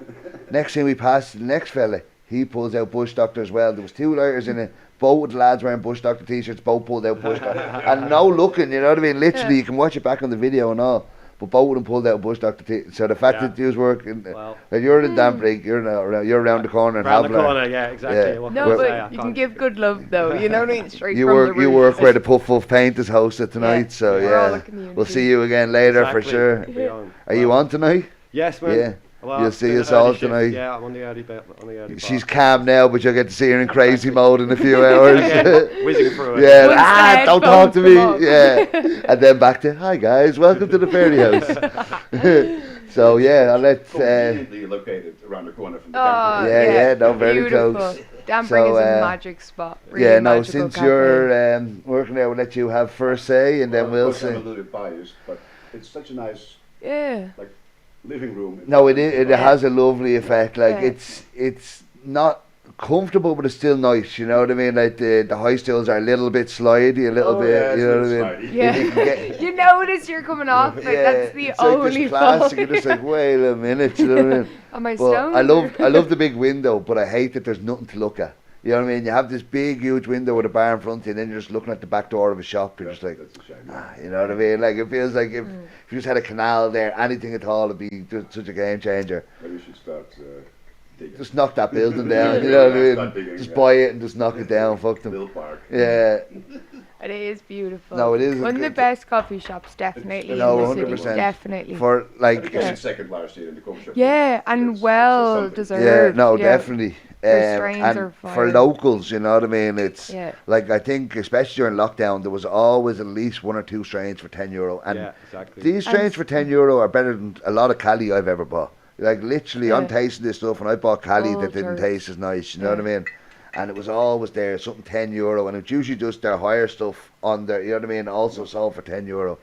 Next thing we pass to the next fella, he pulls out Bush Doctor as well. There was two lighters in it. Both of the lads wearing Bush Doctor t-shirts. Both pulled out Bush Doctor. And no looking, you know what I mean? Literally, you can watch it back on the video and all. But both of them pulled out Bush Doctor t-shirts. So the fact that you was working, Well, and you're in Damprig, you're around the corner in round the Havler. corner, yeah, exactly. Yeah. What No, can I say? but I you can can't- give good love, though, you know what I mean? Straight You from work the you roof. work where the Puff Puff Paint is hosted tonight, Yeah. so We're all a yeah. community. We'll see you again later for Exactly. sure. Be on. Are you Well, on tonight? Yes, man. Yeah. Well, You'll it's see been us an early all shift. tonight. Yeah, I'm on the early She's part. calm now, but you'll get to see her in crazy mode in a few hours. Yeah, whizzing through it. Yeah, Once the don't talk to headphones me. come off. Yeah, and then back to hi guys, welcome to the fairy house. So yeah, I'll let. Conveniently located around the corner from the Oh, campus. Yeah, no, very beautiful. close. Dampring So, is a magic spot. Really Yeah, no, magical since cafe. you're working there, we'll let you have first say, and then Of we'll course, I'm a see. little bit biased, but it's such a nice Yeah. living room. No, it has a lovely effect. Like Yeah. it's not comfortable, but it's still nice. You know what I mean? Like the high stools are a little bit slidey, a little Oh, bit. yeah, You it's know a what I mean? little slidey. Yeah. You can get- You notice you're coming off, like that's the it's like only this plastic. fault. You're just like, wait a minute. You know what I mean? Am I But stoned? I love the big window, but I hate that there's nothing to look at. You know what I mean? You have this big, huge window with a bar in front of you, and then you're just looking at the back door of a shop. You're just like, That's a shame. you know what I mean? Like it feels like if you just had a canal there, anything at all would be just such a game changer. Maybe we should start digging. Just knock that building down. You know what I Start mean? digging, Just yeah. buy it and just knock it down. Fuck them. Mill Park. Yeah. It is beautiful. No, it is a one of the good- best coffee shops, definitely. No, in the city. 100%. Definitely. For I like, think it's second last year in the coffee shop. Yeah, and It's well something. deserved. yeah, no, yeah. definitely. Their strains and are for fire. locals, you know what I mean? It's Yeah. like I think, especially during lockdown, there was always at least one or two strains for €10, and Yeah, exactly. these strains for €10 are better than a lot of Cali I've ever bought. Like literally, I'm Yeah. tasting this stuff, and I bought Cali All that didn't jerks. taste as nice. You know what I Yeah. mean? And it was always there, something €10, and it's usually just their higher stuff on there. You know what I mean? Also sold for €10.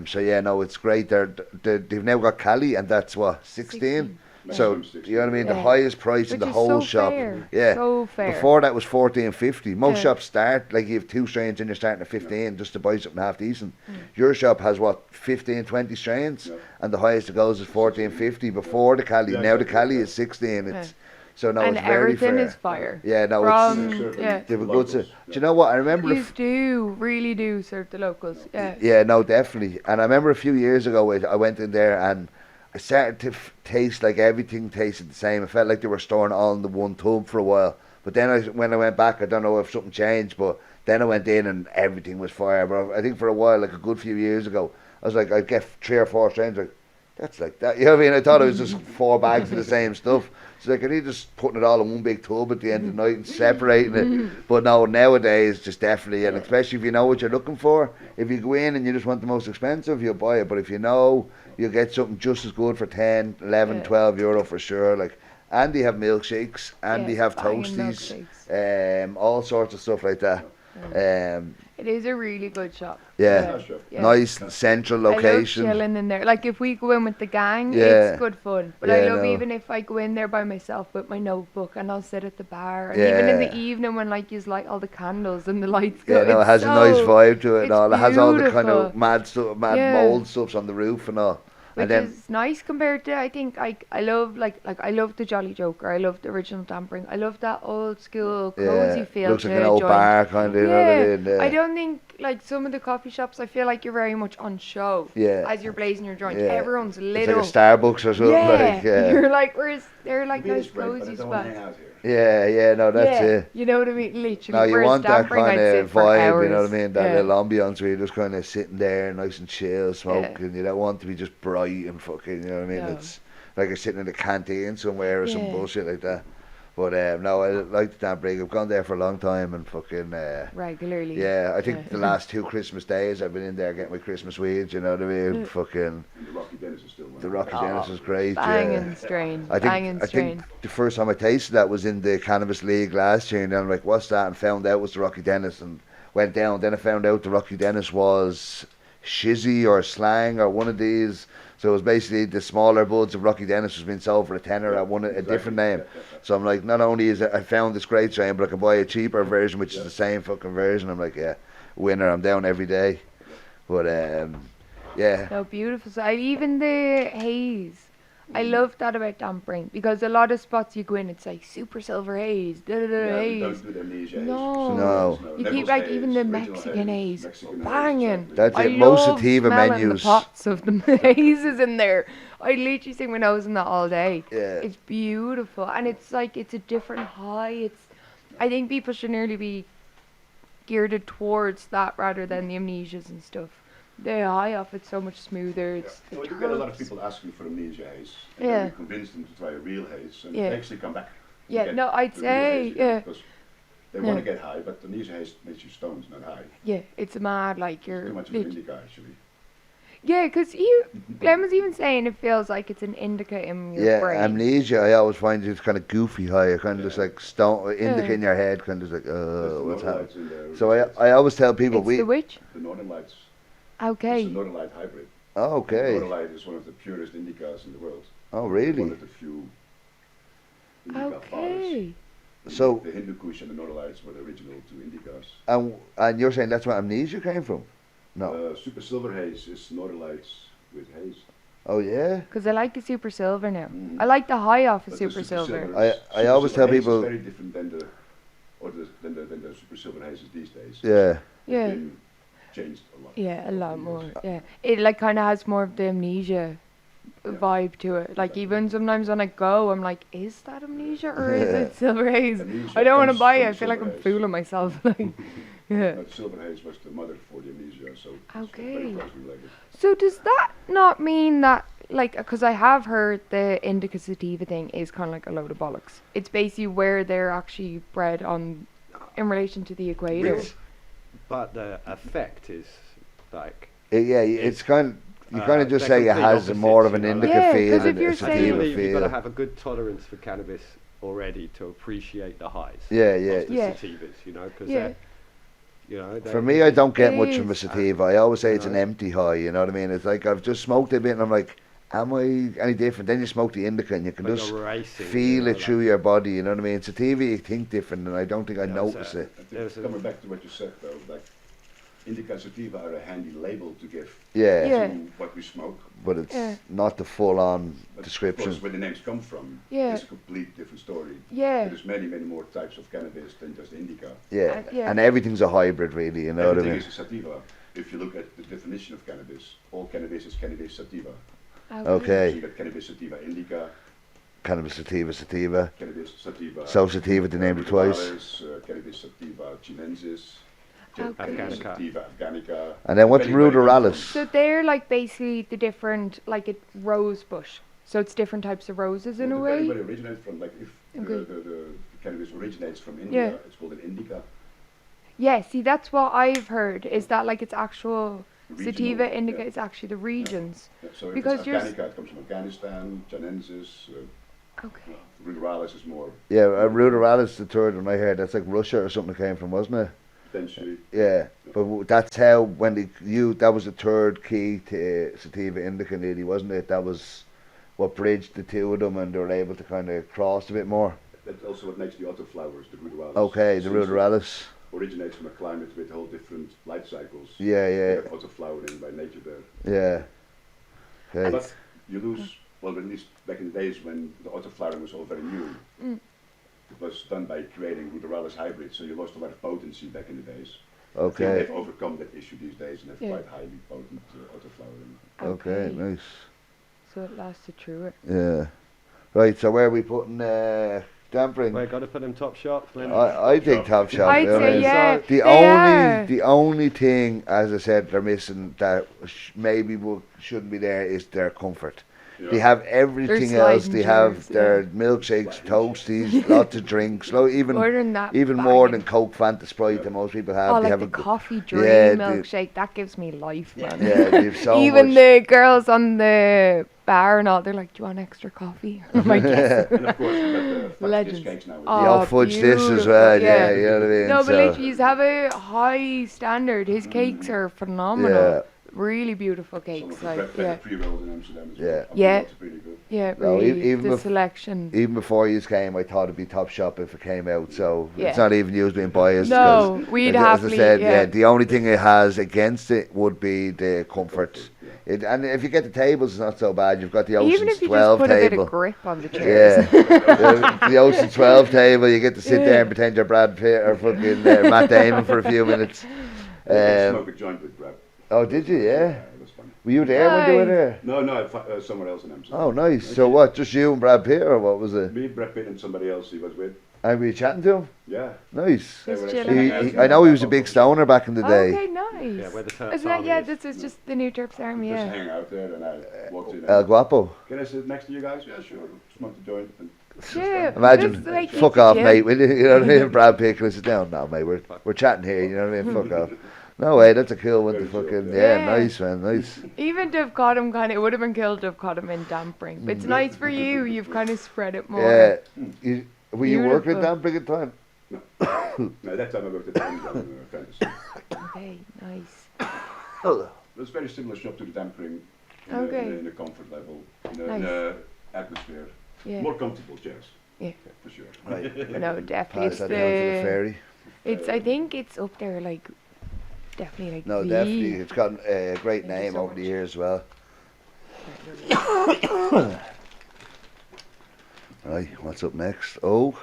So yeah, no, it's great. They've now got Cali, and that's what 16. So Maximum 16. you know what I mean? The Yeah. highest price in Which the is whole so shop. fair. Yeah. So fair. Before that was 14.50. Most Yeah. shops start like you have 2 strains and you're starting at 15 just to buy something half decent. Mm. Your shop has what 15, 20 strains, Yeah. and the highest it goes is 14.50 before the Cali. Yeah, Now the exactly, Cali yeah. is 16. Yeah. So no, And it's very everything fair. is fire. Yeah, no, From it's yeah. they have a good. Do you know what I remember? You do really do serve the locals. Yeah. Yeah, no, definitely. And I remember a few years ago, I went in there and I started to taste like everything tasted the same. It felt like they were storing it all in the one tub for a while. But then when I went back, I don't know if something changed, but then I went in and everything was fire. But I think for a while, like a good few years ago, I was like, I'd get 3 or 4 strains, like, that's like that. You know what I mean? I thought it was just 4 bags of the same stuff. So like, I need just putting it all in one big tub at the end of the night and separating it. But no, nowadays, just definitely, and especially if you know what you're looking for, if you go in and you just want the most expensive, you'll buy it. But if you know, you'll get something just as good for 10, 11, Yeah. €12 for sure. Like, and they have milkshakes, and they have banging toasties, milkshakes. all sorts of stuff like that. It is a really good shop. Yeah. Yeah. Nice central I love location. chilling in there. Like if we go in with the gang, Yeah. it's good fun. But I Yeah, love no. even if I go in there by myself with my notebook and I'll sit at the bar. And even in the Yeah. evening when like you light all the candles and the lights go. Yeah, no, it it's has a nice so- vibe to it and it's all. It has all the kind of beautiful. mad stuff, mad Yeah. mold stuffs on the roof and all. Which And then is nice compared to I think I love like I love the Jolly Joker. I love the original Dampering. I love that old school cozy yeah, feel looks to like an a old joint. bar kind of. You know what I mean? I don't think like some of the coffee shops. I feel like you're very much on show. Yeah. As you're blazing your joint, Yeah. everyone's It's lit like a up. Starbucks or something. Yeah. Like, yeah. You're like, whereas they're like Maybe nice it's great, but I cozy don't want to spots. hang out here. Yeah, no, that's yeah. it. You know what I mean? Literally. No, you whereas want that Dampering, kind I'd sit of for vibe, you know what I hours. mean? That Yeah. little ambience where you're just kind of sitting there, nice and chill, smoking. You don't want to be just bright and fucking, you know what I mean? No. It's like you're sitting in a canteen somewhere or some Yeah. bullshit like that. But no, I like the Dampering. I've gone there for a long time and fucking. Regularly. Yeah, I think Yeah. the last 2 Christmas days I've been in there getting my Christmas weed, you know what I mean? Fucking, And the Rocky Dennis is still one. the Rocky Oh, Dennis is great, Banging yeah. strain. I Banging think strain. the first time I tasted that was in the Cannabis League last year, and then I'm like, what's that? And found out it was the Rocky Dennis and went down. Then I found out the Rocky Dennis was Shizzy or Slang or one of these. So it was basically the smaller buds of Rocky Dennis was being sold for a tenner at a different name. So I'm like, not only is it, I found this great strain, but I can buy a cheaper version, which is the same fucking version. I'm like, yeah, winner. I'm down every day. But yeah, So beautiful. So even the haze. I love that about Dampering because a lot of spots you go in, it's like super silver haze, Yeah, we haze. don't do the amnesia haze. No. No. You Levels keep like haze, even the original Mexican haze, Mexican haze, banging. exactly. That's I it. Most love sativa smelling menus. the pots of the hazes in there. I literally sing my nose in that all day. Yeah. It's beautiful, and it's like it's a different high. I think people should nearly be geared towards that rather than the amnesias and stuff. The high off it's so much smoother. It's So the we do get a lot of terps. people asking for amnesia haze. And Yeah. then we convince them to try a real haze, and Yeah. they actually come back. to Yeah, get no, I'd the real say, haze again, yeah. because they want Yeah. to get high, but the amnesia haze makes you stoned, not high. Yeah, it's mad like It's you're. too much of an lit- indica, actually. Yeah, because Glenn was even saying it feels like it's an indica in your Yeah, brain. amnesia. I always find it's kind of goofy high, kind of just like indica Yeah. in your head, kind of just like, There's the what's Northern happening? Lights in there. So I always tell people It's the witch. The Northern Lights. It's Okay. a Northern Light hybrid. Oh, okay. Northern Light is one of the purest indicas in the world. Oh, One really? of the few indica fathers. Okay. So- the Hindu Kush and the Northern Lights were the original 2 indicas. And you're saying that's where amnesia came from? No. Super Silver Haze is Northern Lights with haze. Oh yeah. Because I like the super silver now. Mm. I like the high off of But the super silver. I always tell Haze people- is very different than the Super Silver Hazes these days. Yeah. It's Yeah. been changed a lot. Yeah, a lot over the more. years. Yeah. It like kind of has more of the amnesia Yeah. vibe to it. Like even sometimes when I go, I'm like, is that amnesia or is it silver haze? Amnesia I don't want to comes buy it. from I feel like I'm silver haze. fooling myself. Like, yeah. But Silver Haze was the mother for the amnesia, so it's Okay. very closely related. So does that not mean that, like, because I have heard the indica sativa thing is kind of like a load of bollocks. It's basically where they're actually bred on, in relation to the equator. But the effect is like Yeah, it's kind You kind of just they're say it complete has more of an opposites, you know, indica Yeah, feel 'cause if and you're a saying- sativa Ideally, you've got to feel. have a good tolerance for cannabis already to appreciate the highs. Yeah, yeah. Of the Yeah. sativas, you know, because Yeah. you know. For me, I don't get It much from a is. sativa. I always say You it's an know. empty high, you know what I mean? It's like I've just smoked a bit and I'm like, am I any different? Then you smoke the indica and you can Like just you're racing, feel you know, it through like- your body, you know what I mean? Sativa, you think different and I don't think I Yeah, notice so- it. I think There's a- coming back to what you said though, like indica and sativa are a handy label to give Yeah, Yeah. to what we smoke. but it's Yeah. not the full-on But description. Of course, where the names come from, Yeah. it's a complete different story. Yeah. There's many, many more types of cannabis than just indica. Yeah, Yeah. and everything's a hybrid really, you know what I Everything mean? is a sativa. If you look at the definition of cannabis, all cannabis is cannabis sativa. Okay. So you got cannabis sativa indica, Cannabis sativa. cannabis sativa. So sativa, they named it twice. ruderalis, cannabis sativa chinensis, Okay. cannabis Afghanica. sativa afghanica. And then what's depending where it comes ruderalis? So they're like basically the different, like a rose bush. So it's different types of roses in a Well, depending way. where it originates from, like if Okay. the cannabis originates from India, Yeah. it's called an indica. Yeah, see, that's what I've heard, is that like it's actual Regional, sativa indica yeah. is actually the regions. Yeah, so if Because it's you're s- afghanica, it comes from Afghanistan, chinensis, Okay. ruderalis is more Yeah, ruderalis, the third one I heard, that's like Russia or something that came from, wasn't it? potentially. Yeah, but that's how when that was the third key to sativa indica, really, wasn't it? That was what bridged the two of them, and they were able to kind of cross a bit more. That's also what makes the autoflowers, the ruderalis. Okay, the Since it ruderalis. originates from a climate with whole different light cycles. Yeah, You yeah, have autoflowering by nature there. yeah. Okay. But you lose, well, at least back in the days when the autoflowering was all very new, Mm. it was done by creating ruderalis hybrids, so you lost a lot of potency back in the days. I think Okay, they've overcome that issue these days and have Yeah. quite highly potent autoflowering. okay, nice. So it lasted through it. Yeah. Right, so where are we putting dampering? We've got to put them Topshop. Then I think Topshop. I'd you know what I say mean? yeah. The they are. the only thing, as I said, they're missing that maybe shouldn't be there is their comfort. Yeah. They have everything Their else. sliding They have chairs, their yeah. milkshakes, Sliding toasties, lots of drinks. Even More than that. more banging. than Coke, Fanta, Sprite that most people have. Oh, they like have the a coffee dream yeah, milkshake. That gives me life, man. yeah, they've so Even much. the girls on the bar and all, they're like, "Do you want extra coffee?" I'm like, "Yes." And of course, we've got the fudge Legends. cakes now. Oh, The old fudge dish as beautiful, well. yeah. Yeah, you know what I mean. No, but So, literally, you have a high standard. His cakes are phenomenal. yeah. Really beautiful Some cakes. of the Like, better yeah, pre-rolls in Amsterdam as Yeah. well. Yeah. It's pretty good. yeah, No, really. even The bef- selection. even before you came, I thought it'd be Topshop if it came out. So Yeah. it's not even you being biased. No, 'cause we'd as I happily. said, yeah. the only thing it has against it would be the comfort. Yeah. And if you get the tables, it's not so bad. You've got the Even Ocean's if you just 12 put a bit table. of grip on the chairs. Yeah, the Ocean 12 table, you get to sit Yeah. there and pretend you're Brad Pitt or fucking Matt Damon for a few minutes. You can Um, smoke a joint with Brad. oh, did you? Yeah. It was fun. Were you there when you were Nice. there? No, somewhere else in Amsterdam. Oh, nice. So what, just you and Brad Pitt or what was it? Me, Brad Pitt, and somebody else he was with. And were you chatting to him? Yeah. Nice. They Just were chilling. actually- I know he was a big stoner back in the day. Okay, nice. Yeah, where the Turks Isn't that, Army yeah, is. this is just the new Turks Army, Just yeah. hanging out there, and I walked in. El And, Guapo. can I sit next to you guys? Yeah, sure. Smoke the joint. And Yeah, Imagine, just like fuck you off, chill. mate, will you? You know what I mean? Brad Pitt, can I sit down? No, mate, we're chatting here, you know what I mean? Fuck off. No way, that's a cool one to Very chill, fucking, yeah. yeah, nice, man, nice. Even to have caught him it would have been killed to have caught him in dampering. But it's nice for you, you've kind of spread it more. Yeah. Were you working at Beautiful. Damping at the time? no, that time I worked at the Amsterdam Fantasy. Okay, nice. Oh. It was a very similar shop to the dampering in, Okay. in a comfort level, in Nice. a atmosphere. Yeah. More comfortable chairs. Yeah. For sure. Right. No, definitely. Pass It's that down to the ferry. I think it's up there, like, definitely like No, the- definitely. It's got a great Thank you name so over the much. years as well. Right, what's up next? Oh,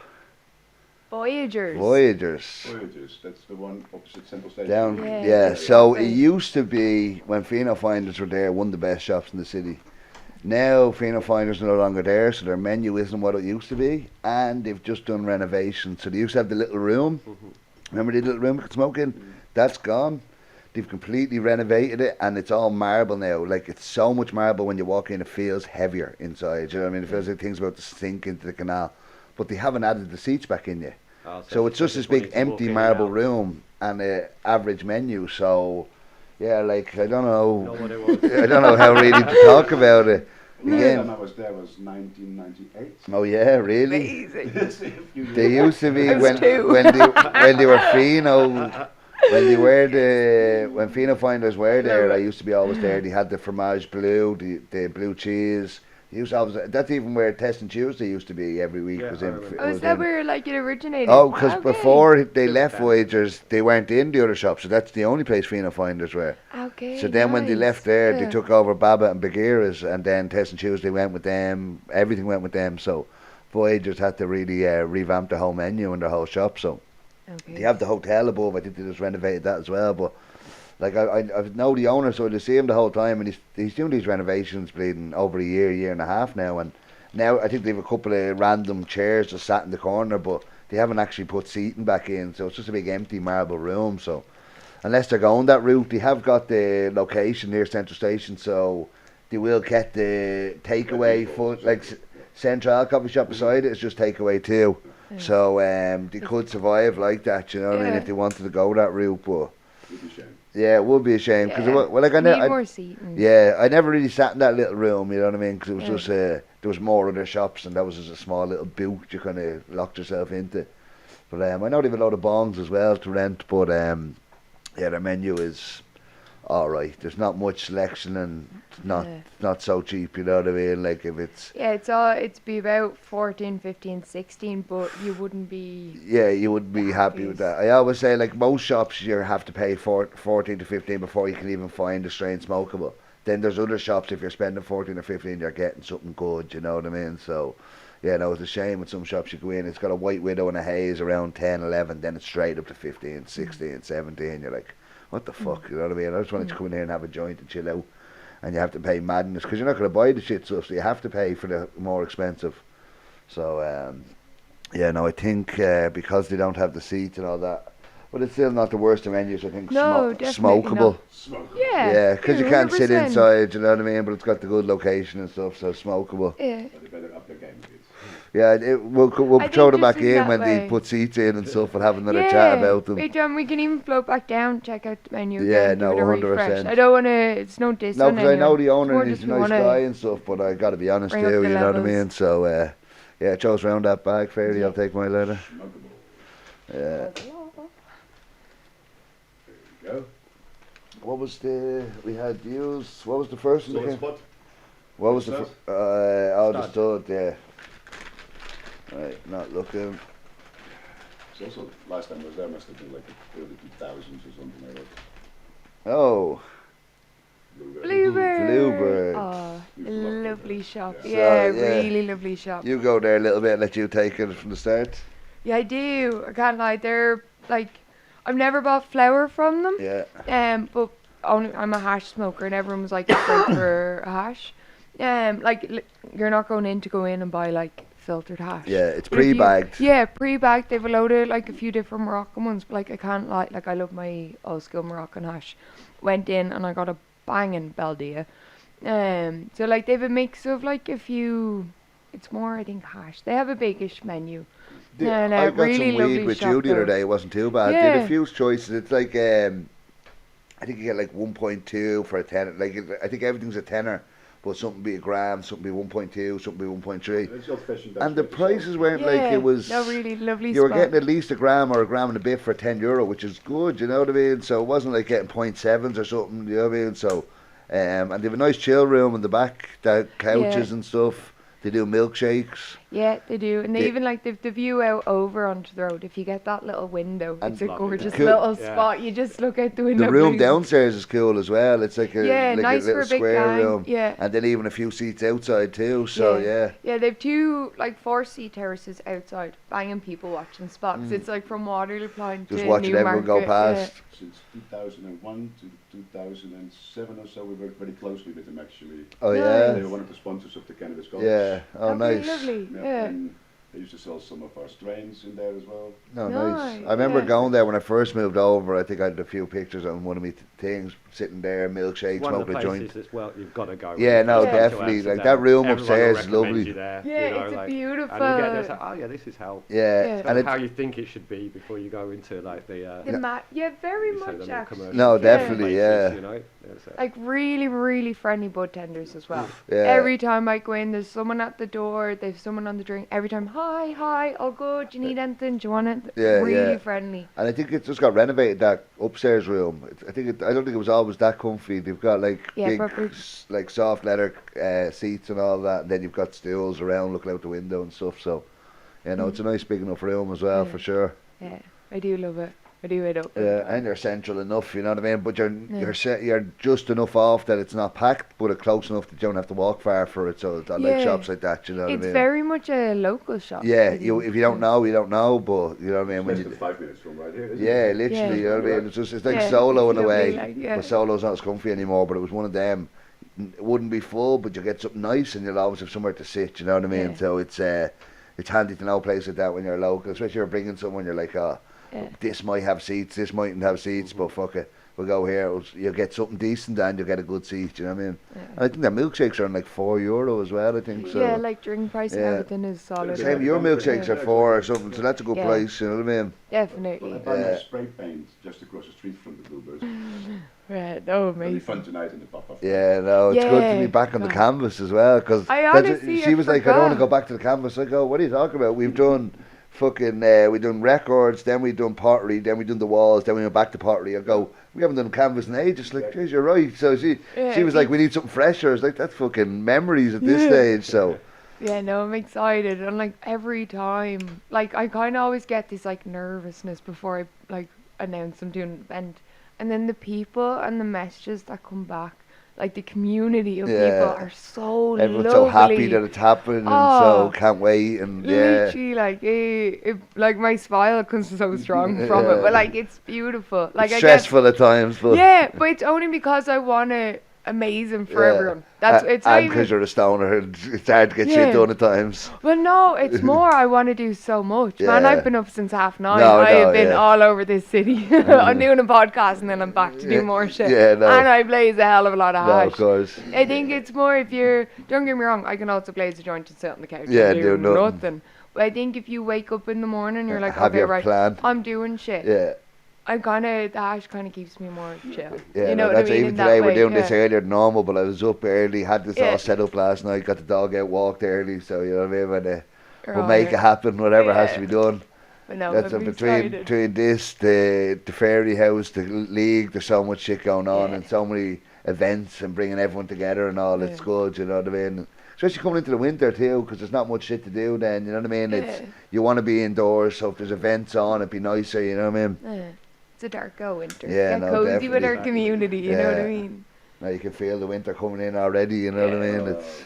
Voyagers. Voyagers. Voyagers, that's the one opposite Central Station. Down, Yeah. yeah. So it Right. used to be when Pheno Finders were there, one of the best shops in the city. Now Pheno Finders are no longer there, so their menu isn't what it used to be, and they've just done renovations. So they used to have the little room. Remember the little room we could smoke in? That's gone. They've completely renovated it, and it's all marble now. Like, it's so much marble when you walk in, it feels heavier inside. You know what I mean? It feels like things about to sink into the canal. But they haven't added the seats back in yet. Oh, So it's just this when big you walk empty in and marble out. room and a average menu. So Yeah, like I don't know. Not what it was. I don't know how really to talk about it. The last Again. time I was there was 1998. Oh yeah, really? Amazing. Yes, a few They years. used to be I was when two. when they were Fino, when Fino finders were there. I used to be always there. They had the fromage bleu, the blue cheese. They used to always, that's even where Test and Tuesday used to be every week. Yeah, Was I in. remember. Oh, is was that in- where like it originated? Oh, because Okay. before they Still left down. Voyagers, they weren't in the other shop, so that's the only place Fino finders were. Okay. So then when they nice. left there, they Yeah. took over Baba and Bagheera's, and then Test and Tuesday went with them. Everything went with them. So Voyagers had to really revamp the whole menu and the whole shop. So Okay. they have the hotel above. I think they just renovated that as well. But like I know the owner, so I see him the whole time, and he's doing these renovations, bleeding over a year and a half now. And now I think they have a couple of random chairs just sat in the corner, but they haven't actually put seating back in. So it's just a big empty marble room. So unless they're going that route, they have got the location near Central Station, so they will get the takeaway food, like Central coffee shop beside it is just takeaway too. Yeah. So they could survive like that, you know what I mean, Yeah. if they wanted to go that route. But Would be a shame. yeah, it would be a shame because Yeah. well, like I Need know, more seating. yeah, I never really sat in that little room, you know what I mean, because it was Yeah. just there was more other shops, and that was just a small little booth you kind of locked yourself into. But I know they have a load of bongs as well to rent, but yeah, their menu is alright. There's not much selection, and it's not so cheap, you know what I mean? Like if it's Yeah, it's be about 14, 15, 16, but you wouldn't be. yeah, you would be happy with that. I always say like most shops you have to pay 14 to 15 before you can even find a strain Smokeable. Then there's other shops, if you're spending 14 or 15, you're getting something good, you know what I mean? So yeah, no, it's a shame with some shops you go in, it's got a white widow and a haze around 10, 11, then it's straight up to 15, 16, 17. You're like, what the fuck, you know what I mean? I just wanted to come in here and have a joint and chill out, and you have to pay madness because you're not going to buy the shit stuff, so you have to pay for the more expensive. So yeah, no, I think because they don't have the seats and all that, but it's still not the worst of menus. I think No, definitely Smokeable. not. Smoke. Yeah. Because you can't sit 100%. inside, you know what I mean? But it's got the good location and stuff, so Smokeable. Yeah. But they better up their game a bit. Yeah, we'll I throw think them back just in in that when they way. put seats in and stuff and have another chat about them. Wait, John, we can even float back down, check out the menu Yeah, again, no, give it a refresh. 100%. I don't want to, it's no diss No, on because I know anyone. the It's owner more and he's just a we nice wanna guy and stuff, but I got to be honest bring up too, the you know what I levels. mean? So, yeah, it shows round that bag fairly. I'll take my letter. Smokeable. Yeah. There you go. What was we had views, what was the first one So again? spot. What was the Stud? the Stud. stud, yeah. Right, not looking. So also last time I was there must have been like the early 2000s or something like that. Oh, Bluebird. Bluebird. Oh, Lovely. lovely shop. Yeah. Yeah, So, yeah. really lovely shop. you go there a little bit, let you take it from the start. Yeah, I do. I can't lie. They're like, I've never bought flour from them. Yeah. But only I'm a hash smoker, and everyone was like, it's great for a hash. You're not going in to go in and buy like filtered hash. Yeah, it's But if you- pre-bagged. Yeah, pre-bagged. They've loaded like a few different Moroccan ones. But like I can't lie. Like I love my old school Moroccan hash. Went in and I got a banging Baldia. So like they've a mix of like a few. It's more I think hash. They have a biggish menu. No, no, I got really some lovely weed with shop you the other though. day. It wasn't too bad. They had Yeah. a few choices. It's like I think you get like 1.2 for a tenner. Like I think everything's a tenner, but something be a gram, something be 1.2, something be 1.3. It's old-fashioned And the Dutch prices weren't like Yeah, it was. no, really lovely You were spot. getting at least a gram or a gram and a bit for €10, which is good. You know what I mean? So it wasn't like getting 0.7s or something. You know what I mean? So, and they have a nice chill room in the back, the couches Yeah. and stuff. They do milkshakes. Yeah, they do, and they They- even like the view out over onto the road. If you get that little window, And it's a lovely gorgeous Cool. little Yeah. spot. You just look out the window. The room please. downstairs is cool as well. It's like a, Yeah, like nice a little for a big square gang. room. Yeah. And then even a few seats outside too. So yeah. Yeah, they've two like 4-seat terraces outside, banging people watching spots. It's like from Waterloo Plain Just to watching everyone go Newmarket, past. Since 2001 to 2007 or so, we worked very closely with them actually. Oh Nice. yeah. They were one of the sponsors of the Cannabis College. Yeah. Oh Okay, nice. lovely. Yeah. And They used to sell some of our strains in there as well. No, Nice, nice. I remember yeah. going there when I first moved over. I think I had a few pictures on one of my things, sitting there, milkshakes, One of the smoking a places joint. that's well, you've got to go. Yeah, when you no, first come to definitely. Like, Amsterdam. that room Everyone upstairs will is recommend lovely. You there, Yeah, you know, it's a like, beautiful. And you get there, it's like, oh yeah, this is how. Yeah, Yeah. and How it, you think it should be before you go into like the. Yeah, very you say the much more actually. commercial No, places, definitely, yeah. You know, there's a- Like really, really friendly bud tenders as well. yeah. Every time I go in, there's someone at the door. There's someone on the drink. Every time, hi, all good. Do you need anything? Do you want it? Yeah, really yeah. friendly. And I think it just got renovated, that upstairs room. I don't think it was always that comfy. They've got like Yeah, big, proper- like soft leather seats and all that, and then you've got stools around looking out the window and stuff. So, you know, it's a nice big enough room as well, Yeah. for sure. Yeah, I do love it. I do it up. Yeah, and you're central enough, you know what I mean. But you're Yeah. you're just enough off that it's not packed, but it's close enough that you don't have to walk far for it. So I like Yeah. shops like that, you know what I It's mean. very much a local shop. Yeah, I you think. if you don't know, you don't know. But you know what I mean. It's When less you than 5 minutes from right here, isn't Yeah, it? literally, Yeah. you know what I mean? It's like Yeah, Solo it's in a way. lovely, like, yeah. But Solo's not as comfy anymore, but it was one of them. It wouldn't be full, but you get something nice and you'll always have somewhere to sit, you know what I mean? Yeah. So it's handy to know a place like that when you're local, especially if you're bringing someone, you're like, oh, Yeah. this might have seats, this mightn't have seats, but fuck it, we'll go here. You'll get something decent and you'll get a good seat, you know what I mean? Yeah. And I think the milkshakes are on like €4 as well, I think. So. Yeah, like drink price and Yeah. everything is solid. Same, your milkshakes Yeah. are 4 or something, so that's a good Yeah. price, you know what I mean? Well, I Definitely. buy my Yeah. spray paint just across the street from the Bluebirds. Right. Oh, It'll be amazing. fun tonight in the pop-up. Yeah, no, it's good to be Yeah, back on the God. canvas as well, because I honestly, she I was like, I don't want to forgot. go back to the canvas. I go, what are you talking about? We've done fucking, we done records, then we done pottery, then we done the walls, then we went back to pottery. I go, we haven't done canvas in ages. Like, geez, you're right. So she Yeah, was like, we need something fresher. I was like, that's fucking memories at this Yeah. stage. So Yeah, no, I'm excited. And like every time, like I kind of always get this like nervousness before I like announce I'm doing an event. And then the people and the messages that come back, like the community of Yeah. people are so everyone's lovely. so happy that it's happened and so Oh. can't wait. And yeah, Literally, like, like my smile comes so strong from it, but like it's beautiful. Like it's I stressful at times, but yeah, but it's only because I want to amazing for Yeah. everyone. That's it's not and even. because you're a stoner, it's hard to get Yeah. shit done at times. Well, no, it's more I want to do so much. Man, Yeah. I've been up since 9:30. No, I have been yeah. all over this city. I'm doing a podcast and then I'm back to Yeah. do more shit. Yeah, no. And I blaze a hell of a lot of No, hash. of course. I think it's more if you're, don't get me wrong, I can also blaze a joint and sit on the couch Yeah, and do do nothing. nothing. But I think if you wake up in the morning, you're like, Have okay, your right, plan. I'm doing shit. Yeah. I kind of, the hash kind of keeps me more chill. Yeah, you know no, what that's I mean? even in that today we're way, doing this yeah. earlier than normal, but I was up early, had this Yeah. all set up last night, got the dog out, walked early, so you know what I mean. When, You're we'll all make right. it happen, whatever has to Yeah. be done. But no, That's I'm between excited. this, the fairy house, the league. There's so much shit going on, Yeah. and so many events, and bringing everyone together and all. It's Yeah. good, you know what I mean. Especially coming into the winter too, because there's not much shit to do then. You know what I mean? It's Yeah. you want to be indoors, so if there's events on, it'd be nicer. You know what I mean? Yeah. It's a darker winter. Yeah, Get no, cozy with our definitely. community, you know what I Yeah. mean? Now you can feel the winter coming in already. You know what I mean? It's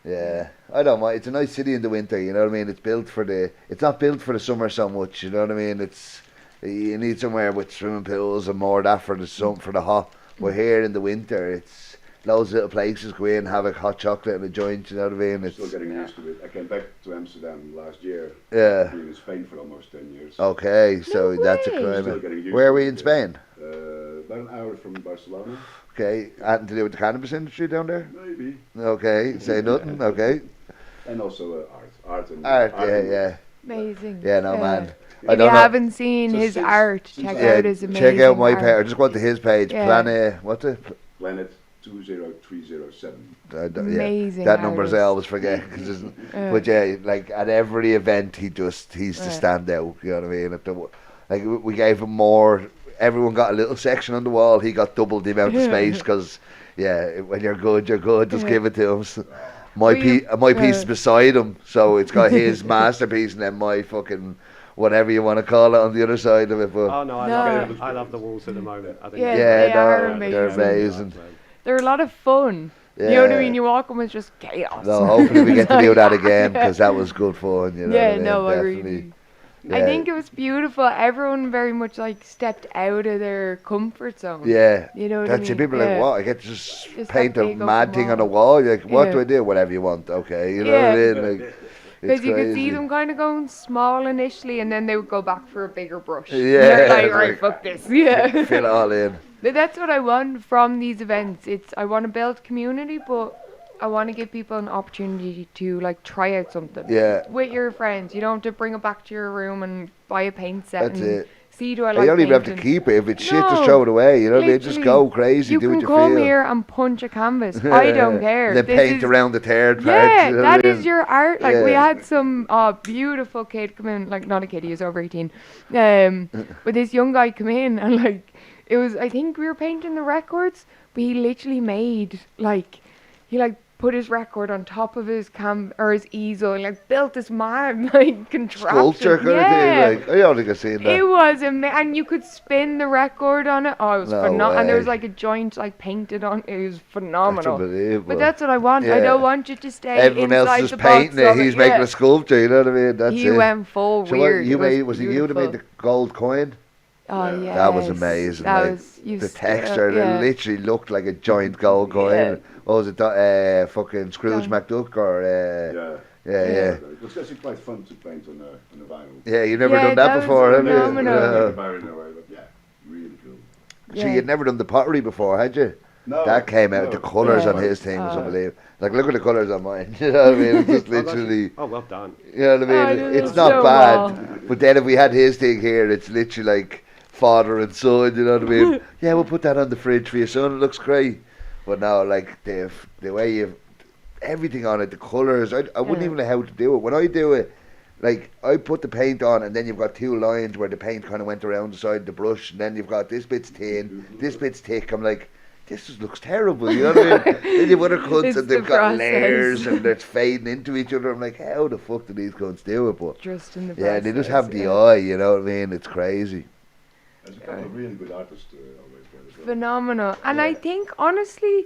yeah. yeah. I don't mind. It's a nice city in the winter. You know what I mean? It's built for the. It's not built for the summer so much. You know what I mean? It's you need somewhere with swimming pools and more of that for the sun for the hot. But here in the winter, it's loads of little places go in, have a hot chocolate and a joint. You know what I mean? I'm It's still getting used to it. I came back to Amsterdam last year. yeah. Being in Spain for almost 10 years. Okay, so No that's a way. Still climate. getting used Where to are we it, in yeah. Spain? About an hour from Barcelona. Okay, anything to do with the cannabis industry down there? Maybe. Okay, say nothing. Okay, And also art and art. Yeah, and- yeah, Amazing. yeah. No man. I If don't you know. haven't seen So his since- art, since check I- out his amazing Check out my art. page. Just go to his page. Yeah. Planet. What's it? Planet 20307. Yeah, Amazing that numbers I artist. always forget. But yeah, like at every event, he's the Yeah. standout. You know what I mean? Like we gave him more. Everyone got a little section on the wall. He got double the amount of space because when you're good, you're good. Just Yeah. give it to him. So Well, you- my piece is beside him, so it's got his masterpiece and then my fucking whatever you want to call it on the other side of it. But Oh no, No. I love the walls at the moment. I think Yeah, Yeah, they no, are they're amazing. amazing. They're a lot of fun. You know what I Yeah. mean? You walk them, it's just chaos. no, hopefully we get to do that again Yeah. because that was good fun. You know Yeah, what I mean? no, I Definitely. really. I Yeah. think it was beautiful. Everyone very much like stepped out of their comfort zone. Yeah. You know what That's I it. mean? People are Yeah. like, what? I get to just Just paint that a big mad open thing on a wall. wall. You're like, what Yeah. do I do? Whatever you want. Okay. You know what I Yeah. mean? Like, Because you could see crazy. them kind of going small initially, and then they would go back for a bigger brush. And Yeah, they're like, it's right, like- fuck this. Yeah. Fill it all in. But that's what I want from these events. I want to build community, but I want to give people an opportunity to like try out something. Yeah. With your friends. You don't have to bring it back to your room and buy a paint set That's and it. see do I You like don't even have to painting. keep it. If it's shit, just No, throw it away. You know what I mean? Just literally, go crazy. You Do can what you come feel. here and punch a canvas. I don't care. Then This paint is- around the third part. Yeah, you know what that I is mean? your art. Like we Yeah. had some beautiful kid come in, like not a kid, he was over 18. But this young guy come in and like it was, I think we were painting the records, but he literally made like he like put his record on top of his or his easel and like built this mad like contraption. Sculpture kind Yeah. of thing. Like, I don't think I've seen that. It was and you could spin the record on it. Oh, it was No phenomenal. And there was way. like a joint like painted on. It was That's phenomenal. unbelievable. But that's what I want. I Yeah. don't want you to stay Everyone else inside is the just painting box it. of He's yeah. making a sculpture. You know what I mean? That's He it. went full So what weird. you It made? Was it you that made the beautiful. gold coin? Oh yeah. That was amazing. That like, was you the s- texture. yeah. It literally looked like a giant gold coin. Yeah. What was it? Fucking Scrooge Yeah. McDuck or yeah. It was actually quite fun to paint on the vinyl. Yeah, you never Yeah, done that that was before, have you? phenomenal. No. Barry in a way, but yeah, really cool. So Yeah. you'd never done the pottery before, had you? No, That came out. no. The colours Yeah. on his thing was Oh. unbelievable. Like, look at the colours on mine. You know what I mean? It's just Oh, that's- literally. Oh, well done. You know what I Oh, mean? it It's looks not so bad. well. But then if we had his thing here, it's literally like father and son. You know what I mean? Yeah, we'll put that on the fridge for your son. It looks great. But now, like the way you everything on it, the colours. I wouldn't Yeah. even know how to do it. When I do it, like I put the paint on, and then you've got two lines where the paint kind of went around the side of the brush, and then you've got this bit's thin, this bit's thick. I'm like, this just looks terrible. You know what I mean? Then you've other cunts It's and they've the got process. layers and they're fading into each other. I'm like, how the fuck do these cunts do it? But Just in the yeah, they just process, have the yeah. eye. You know what I mean? It's crazy. There's a couple of really good artists always there as well. Phenomenal. And I Yeah. think honestly,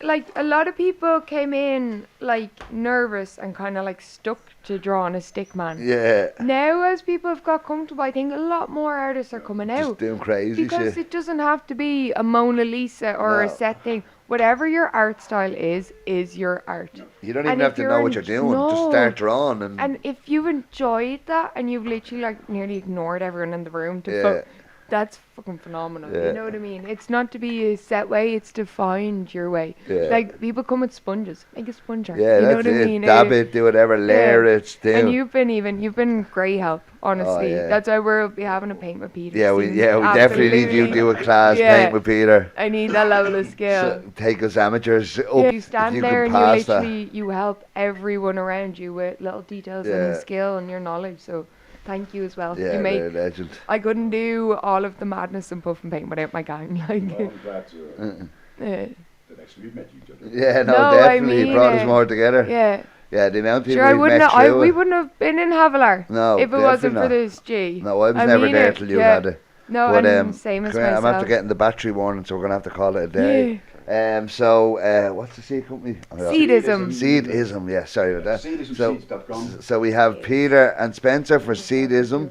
like a lot of people came in like nervous and kind of like stuck to drawing a stick man. Yeah, Now, as people have got comfortable, I think a lot more artists are coming just out doing crazy because shit. it doesn't have to be a Mona Lisa or a No. set thing. Whatever your art style is your art. You don't and even have if to you're know what you're doing. Just no. start drawing and And if you've enjoyed that and you've literally like nearly ignored everyone in the room to Yeah. that's fucking phenomenal. Yeah. You know what I mean? It's not to be a set way, it's to find your way. Yeah. Like people come with sponges. Make a sponge art. yeah, you know that's what I it. mean? Dab it, do whatever, layer it, still. And you've been great help, honestly. yeah. That's why we'll be having a paint with Peter. Yeah, we soon. definitely need you to do a class Yeah. paint with Peter. I need that level of skill. So, take us amateurs up. Yeah, you if stand you there can and you pass that. literally you help everyone around you with little details Yeah. and skill and your knowledge. So thank you as well. Yeah, you make they're a legend. I couldn't do all of the madness and puff and paint without my gang. Like Well, I'm glad that actually we met each other. Yeah, no, No, I definitely. It mean brought us it. more together. yeah. Yeah, the amount of people Sure, I we've wouldn't. met through We it. wouldn't have been in Havilar No, if it wasn't definitely for not. this G. No, I was I never mean there it, till you yeah. had it. No, But and same as come here, I'm myself. after getting the battery warning, so we're gonna have to call it a day. So what's the seed company? Oh, yeah. Seedism. Seedism, yeah, sorry about that. So, Seedismseeds.com. so we have Peter and Spencer for Seedism,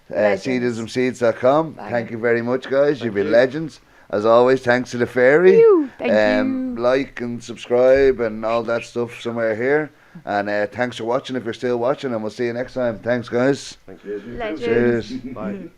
Legends. seedismseeds.com. Bye. Thank you very much, guys. You've been you. legends. As always, thanks to the fairy. Thank you. Like and subscribe and all that stuff somewhere here. And thanks for watching if you're still watching, and we'll see you next time. Thanks, guys. Thank you. Cheers, you too. Legends. Cheers. Bye.